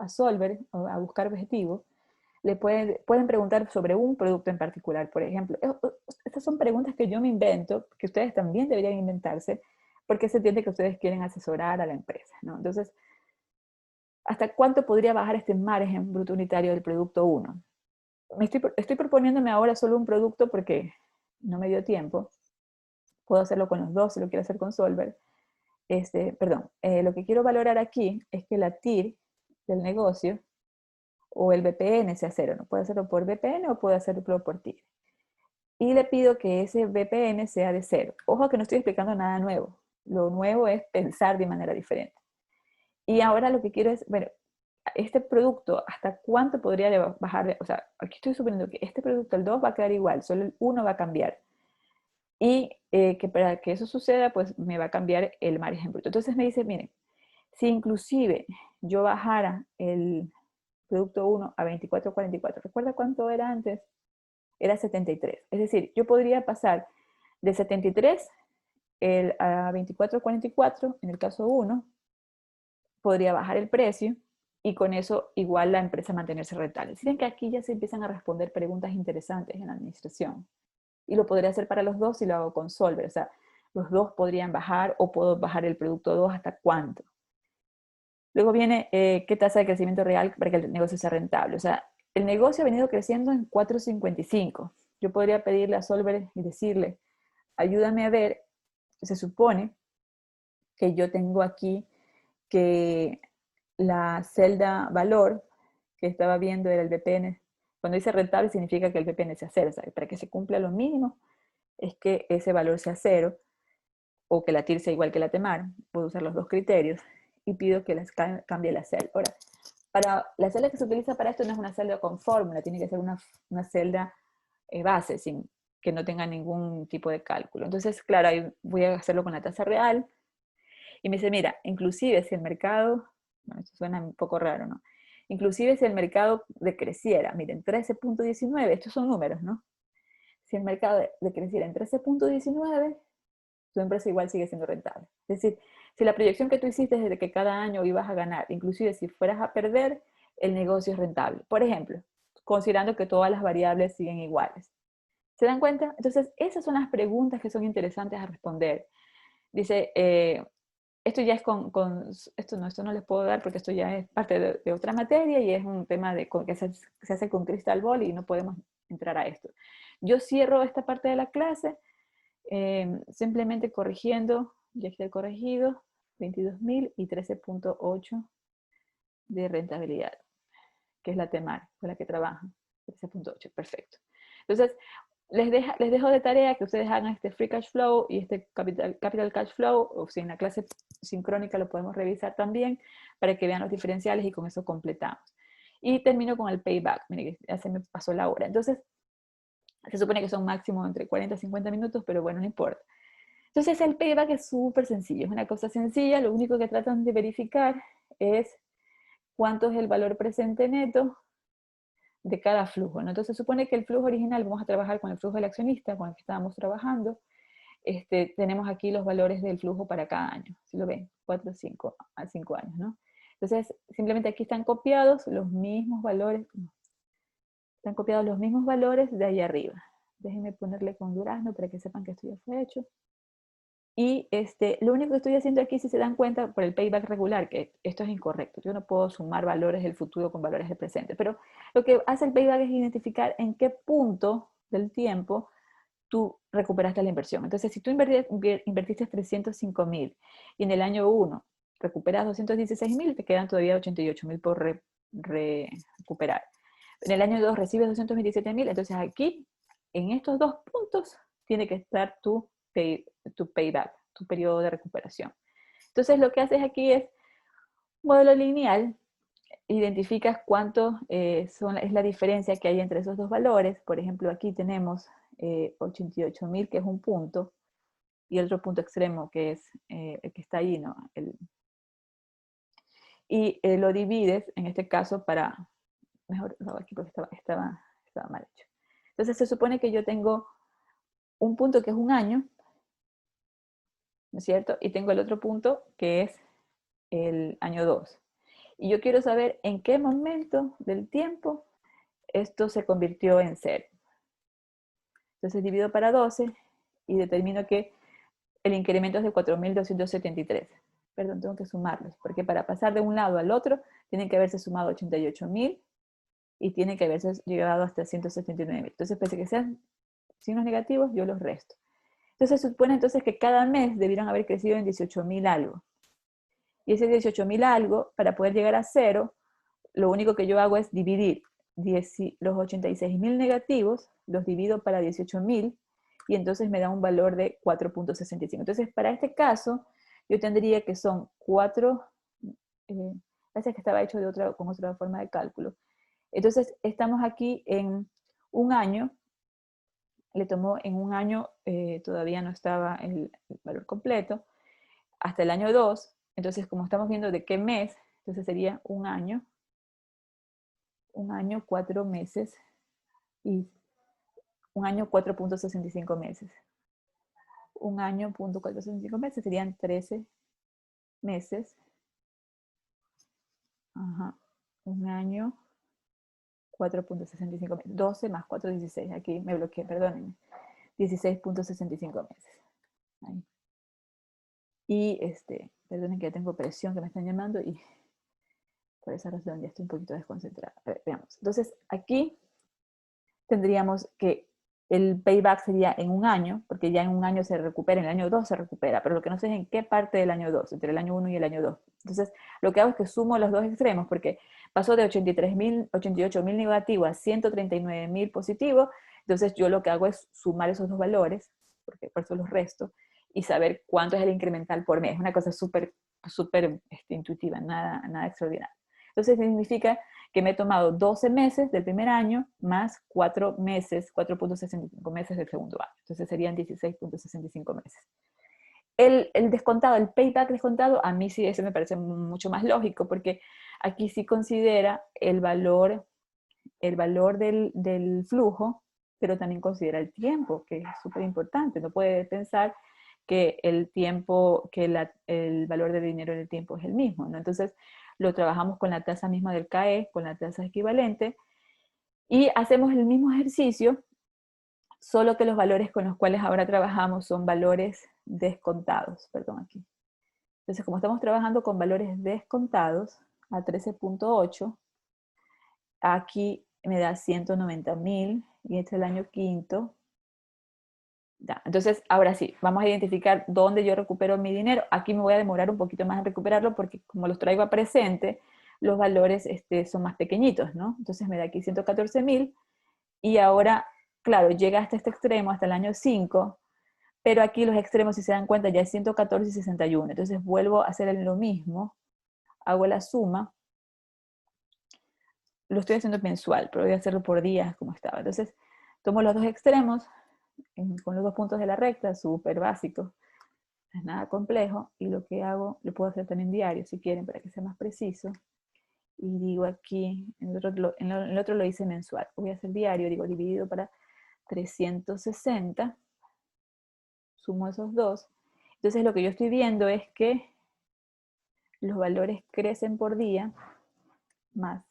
Solver, a buscar objetivos, pueden preguntar sobre un producto en particular, por ejemplo. Estas son preguntas que yo me invento, que ustedes también deberían inventarse, porque se entiende que ustedes quieren asesorar a la empresa, ¿no? Entonces, ¿hasta cuánto podría bajar este margen bruto unitario del producto 1? Estoy proponiéndome ahora solo un producto porque no me dio tiempo. Puedo hacerlo con los dos si lo quiero hacer con Solver. Lo que quiero valorar aquí es que la TIR del negocio o el BPN sea cero, ¿no? Puede hacerlo por BPN o puede hacerlo por TIR. Y le pido que ese BPN sea de cero. Ojo que no estoy explicando nada nuevo. Lo nuevo es pensar de manera diferente. Y ahora lo que quiero es, bueno, este producto, ¿hasta cuánto podría bajar? O sea, aquí estoy suponiendo que este producto, el 2, va a quedar igual, solo el 1 va a cambiar. Y que para que eso suceda, pues me va a cambiar el margen bruto. Entonces me dice, miren, si inclusive yo bajara el producto 1 a 24.44, ¿recuerda cuánto era antes? Era 73. Es decir, yo podría pasar de 73 a 24.44, en el caso 1, podría bajar el precio y con eso igual la empresa mantenerse rentable. Miren que aquí ya se empiezan a responder preguntas interesantes en la administración. Y lo podría hacer para los dos si lo hago con Solver. O sea, los dos podrían bajar o puedo bajar el producto 2 hasta cuánto. Luego viene qué tasa de crecimiento real para que el negocio sea rentable. O sea, el negocio ha venido creciendo en 4,55. Yo podría pedirle a Solver y decirle, ayúdame a ver, se supone que yo tengo aquí que la celda valor que estaba viendo era el BPN. Cuando dice rentable significa que el BPN sea cero. O sea, para que se cumpla lo mínimo es que ese valor sea cero o que la TIR sea igual que la TEMAR. Puedo usar los dos criterios y pido que les cambie la celda. Ahora, para la celda que se utiliza para esto no es una celda con fórmula, tiene que ser una celda base, sin que no tenga ningún tipo de cálculo. Entonces, claro, ahí voy a hacerlo con la tasa real. Y me dice, mira, inclusive si el mercado, bueno, esto suena un poco raro, ¿no? Inclusive si el mercado decreciera, miren, 13,19, estos son números, ¿no? Si el mercado decreciera en 13,19, tu empresa igual sigue siendo rentable. Es decir, si la proyección que tú hiciste es de que cada año ibas a ganar, inclusive si fueras a perder, el negocio es rentable. Por ejemplo, considerando que todas las variables siguen iguales. ¿Se dan cuenta? Entonces, esas son las preguntas que son interesantes a responder. Dice, esto ya es esto no les puedo dar porque esto ya es parte de otra materia y es un tema que se hace con Crystal Ball y no podemos entrar a esto. Yo cierro esta parte de la clase simplemente corrigiendo, ya está corregido, 22.000 y 13,8 de rentabilidad, que es la TEMAR con la que trabajan. 13,8, perfecto. Entonces, les dejo de tarea que ustedes hagan este Free Cash Flow y este Capital Cash Flow, o si en la clase sincrónica lo podemos revisar también, para que vean los diferenciales y con eso completamos. Y termino con el payback. Miren, ya se me pasó la hora. Entonces, se supone que son máximo entre 40 y 50 minutos, pero bueno, no importa. Entonces el payback es súper sencillo, es una cosa sencilla, lo único que tratan de verificar es cuánto es el valor presente neto de cada flujo, ¿no? Entonces se supone que el flujo original, vamos a trabajar con el flujo del accionista, con el que estábamos trabajando, tenemos aquí los valores del flujo para cada año, si lo ven, 4, 5, a 5 años, ¿no? Entonces simplemente aquí están copiados los mismos valores, están copiados los mismos valores de ahí arriba. Déjenme ponerle con durazno para que sepan que esto ya fue hecho. Y lo único que estoy haciendo aquí, si se dan cuenta, por el payback regular, que esto es incorrecto. Yo no puedo sumar valores del futuro con valores del presente. Pero lo que hace el payback es identificar en qué punto del tiempo tú recuperaste la inversión. Entonces, si tú invertiste 305.000 y en el año 1 recuperas 216.000, te quedan todavía 88.000 por recuperar. En el año 2 recibes 227.000, entonces aquí, en estos dos puntos, tiene que estar tu payback, tu periodo de recuperación. Entonces lo que haces aquí es un modelo lineal, identificas cuánto es la diferencia que hay entre esos dos valores. Por ejemplo, aquí tenemos 88.000, que es un punto, y el otro punto extremo, que es el que está ahí, ¿no? Y lo divides, en este caso, mejor lo hago aquí porque estaba mal hecho. Entonces se supone que yo tengo un punto que es un año, ¿no es cierto? Y tengo el otro punto que es el año 2. Y yo quiero saber en qué momento del tiempo esto se convirtió en 0. Entonces divido para 12 y determino que el incremento es de 4.273. Perdón, tengo que sumarlos, porque para pasar de un lado al otro tienen que haberse sumado 88.000 y tienen que haberse llegado hasta 179.000. Entonces, pese a que sean signos negativos, yo los resto. Entonces, se supone entonces que cada mes debieron haber crecido en 18.000 algo. Y ese 18.000 algo, para poder llegar a 0, lo único que yo hago es dividir los 86.000 negativos, los divido para 18.000 y entonces me da un valor de 4,65. Entonces, para este caso, yo tendría que son 4, parece que estaba hecho con otra forma de cálculo. Entonces, estamos aquí en un año, le tomó en un año, todavía no estaba el valor completo, hasta el año 2, entonces como estamos viendo de qué mes, entonces sería un año, 4 meses, y un año 4,65 meses. Un año, 465 meses, serían 13 meses. Ajá. Un año, 4,65 meses. 12 más 4, 16. Aquí me bloqueé, perdónenme. 16,65 meses. Ahí. Y perdonen que ya tengo presión, que me están llamando y Por esa razón ya estoy un poquito desconcentrada. A ver, veamos. Entonces, aquí tendríamos que el payback sería en un año, porque ya en un año se recupera, en el año 2 se recupera, pero lo que no sé es en qué parte del año 2, entre el año 1 y el año 2. Entonces, lo que hago es que sumo los dos extremos, porque pasó de 88.000 negativo a 139.000 positivo, entonces yo lo que hago es sumar esos dos valores, porque por eso los resto, y saber cuánto es el incremental por mes. Es una cosa súper, súper intuitiva, nada extraordinario. Entonces significa que me he tomado 12 meses del primer año más 4 meses, 4.65 meses del segundo año. Entonces serían 16.65 meses. El descontado, el payback descontado, a mí sí ese me parece mucho más lógico, porque aquí sí considera el valor del flujo, pero también considera el tiempo, que es súper importante. No puede pensar que el tiempo, que el valor del dinero en el tiempo es el mismo, ¿no? Entonces, lo trabajamos con la tasa misma del CAE, con la tasa equivalente, y hacemos el mismo ejercicio, solo que los valores con los cuales ahora trabajamos son valores descontados, perdón aquí. Entonces, como estamos trabajando con valores descontados, a 13.8, aquí me da 190.000, y este es el año quinto. Ya, entonces, ahora sí, vamos a identificar dónde yo recupero mi dinero. Aquí me voy a demorar un poquito más en recuperarlo porque como los traigo a presente, los valores son más pequeñitos, ¿no? Entonces me da aquí 114.000 y ahora, claro, llega hasta este extremo, hasta el año 5, pero aquí los extremos, si se dan cuenta, ya es 114 y 61. Entonces vuelvo a hacer lo mismo, hago la suma. Lo estoy haciendo mensual, pero voy a hacerlo por días como estaba. Entonces tomo los dos extremos, con los dos puntos de la recta, súper básico, no es nada complejo, y lo que hago, lo puedo hacer también diario si quieren para que sea más preciso, y digo aquí, en el otro lo hice mensual, voy a hacer diario, digo dividido para 360, sumo esos dos, entonces lo que yo estoy viendo es que los valores crecen por día, más,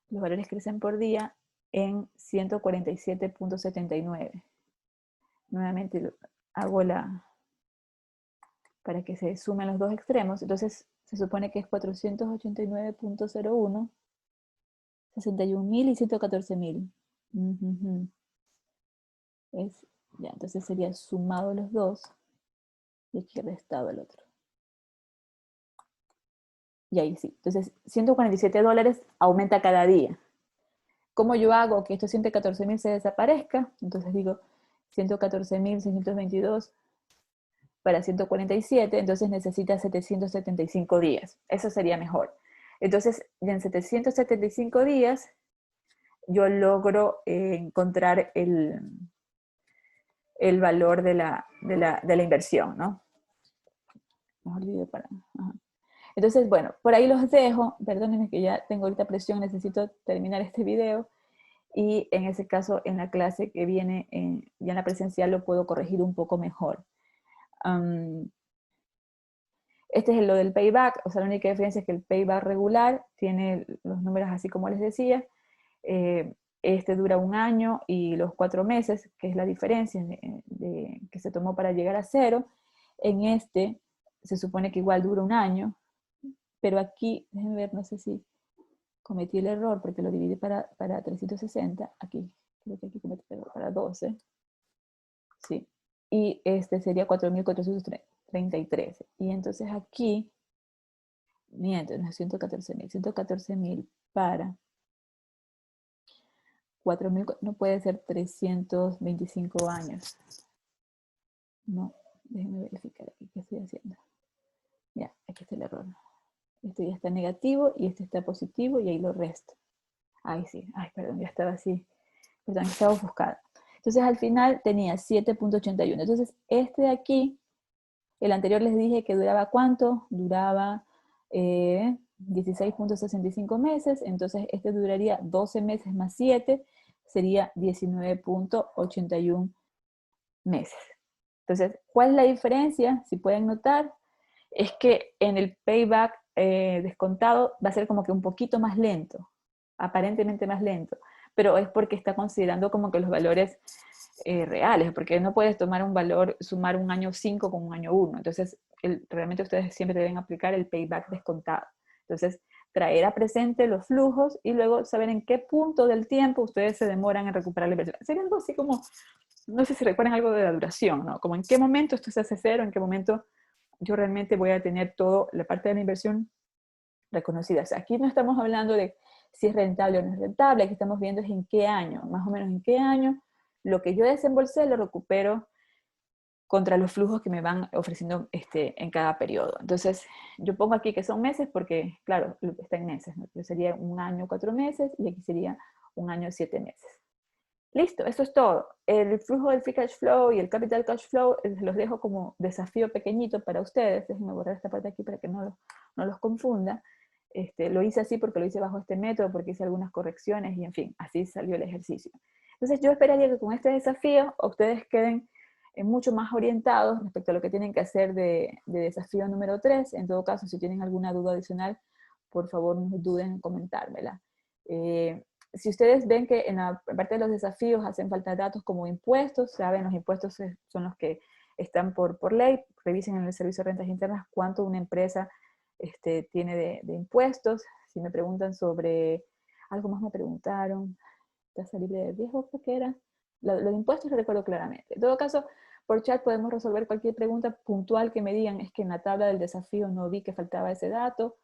los valores crecen por día en 147.79. Nuevamente hago para que se sumen los dos extremos, entonces se supone que es 489.01, 61.000 y 114.000. Ya, entonces sería sumado los dos y aquí restado el otro. Y ahí sí. Entonces, $147 aumenta cada día. ¿Cómo yo hago que estos 114.000 se desaparezca? Entonces digo 114.622 para 147, entonces necesita 775 días. Eso sería mejor. Entonces, en 775 días, yo logro encontrar el valor de la inversión, ¿no? Mejor divido para... Ajá. Entonces, bueno, por ahí los dejo. Perdónenme que ya tengo ahorita presión, necesito terminar este video. Y en ese caso, en la clase que viene, ya en la presencial, lo puedo corregir un poco mejor. Este es lo del payback, o sea, la única diferencia es que el payback regular tiene los números así como les decía. Este dura un año y los 4 meses, que es la diferencia que se tomó para llegar a 0. En este se supone que igual dura un año, pero aquí, déjenme ver, no sé si cometí el error porque lo dividí para 360, aquí, creo que aquí cometí el error para 12, sí, y este sería 4.433, y entonces aquí, miento, no, 114.000 para 4.000, no puede ser 325 años, no, déjenme verificar aquí qué estoy haciendo, ya, aquí está el error, este ya está negativo y este está positivo y ahí lo resto, ay sí, ay perdón, ya estaba así, perdón, estaba ofuscada. Entonces al final tenía 7.81. Entonces este de aquí, el anterior les dije que duraba ¿cuánto? Duraba 16.65 meses, entonces este duraría 12 meses más 7, sería 19.81 meses. Entonces, ¿cuál es la diferencia? Si pueden notar, es que en el payback descontado va a ser como que un poquito más lento, aparentemente más lento, pero es porque está considerando como que los valores reales, porque no puedes tomar un valor, sumar un año 5 con un año 1, entonces realmente ustedes siempre deben aplicar el payback descontado. Entonces traer a presente los flujos y luego saber en qué punto del tiempo ustedes se demoran en recuperar la inversión. Sería algo así como, no sé si recuerdan algo de la duración, ¿no? Como en qué momento esto se hace cero, en qué momento yo realmente voy a tener toda la parte de la inversión reconocida. O sea, aquí no estamos hablando de si es rentable o no es rentable, aquí estamos viendo es en qué año, más o menos en qué año, lo que yo desembolsé lo recupero contra los flujos que me van ofreciendo en cada periodo. Entonces, yo pongo aquí que son meses porque, claro, está en meses, ¿no? Yo sería un año 4 meses y aquí sería un año 7 meses. Listo, eso es todo. El flujo del free cash flow y el capital cash flow los dejo como desafío pequeñito para ustedes. Déjenme borrar esta parte aquí para que no los confunda. Lo hice así porque lo hice bajo este método, porque hice algunas correcciones y en fin, así salió el ejercicio. Entonces yo esperaría que con este desafío ustedes queden mucho más orientados respecto a lo que tienen que hacer de desafío número 3. En todo caso, si tienen alguna duda adicional, por favor no duden en comentármela. Si ustedes ven que en la parte de los desafíos hacen falta datos como impuestos, saben, los impuestos son los que están por ley, revisen en el Servicio de Rentas Internas cuánto una empresa tiene de impuestos. Si me preguntan sobre, algo más me preguntaron, tasa libre de riesgo, creo que era, los impuestos lo recuerdo claramente. En todo caso, por chat podemos resolver cualquier pregunta puntual que me digan, es que en la tabla del desafío no vi que faltaba ese dato,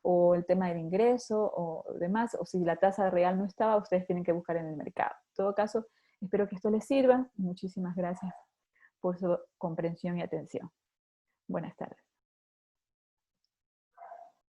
o el tema del ingreso, o demás, o si la tasa real no estaba, ustedes tienen que buscar en el mercado. En todo caso, espero que esto les sirva. Muchísimas gracias por su comprensión y atención. Buenas tardes.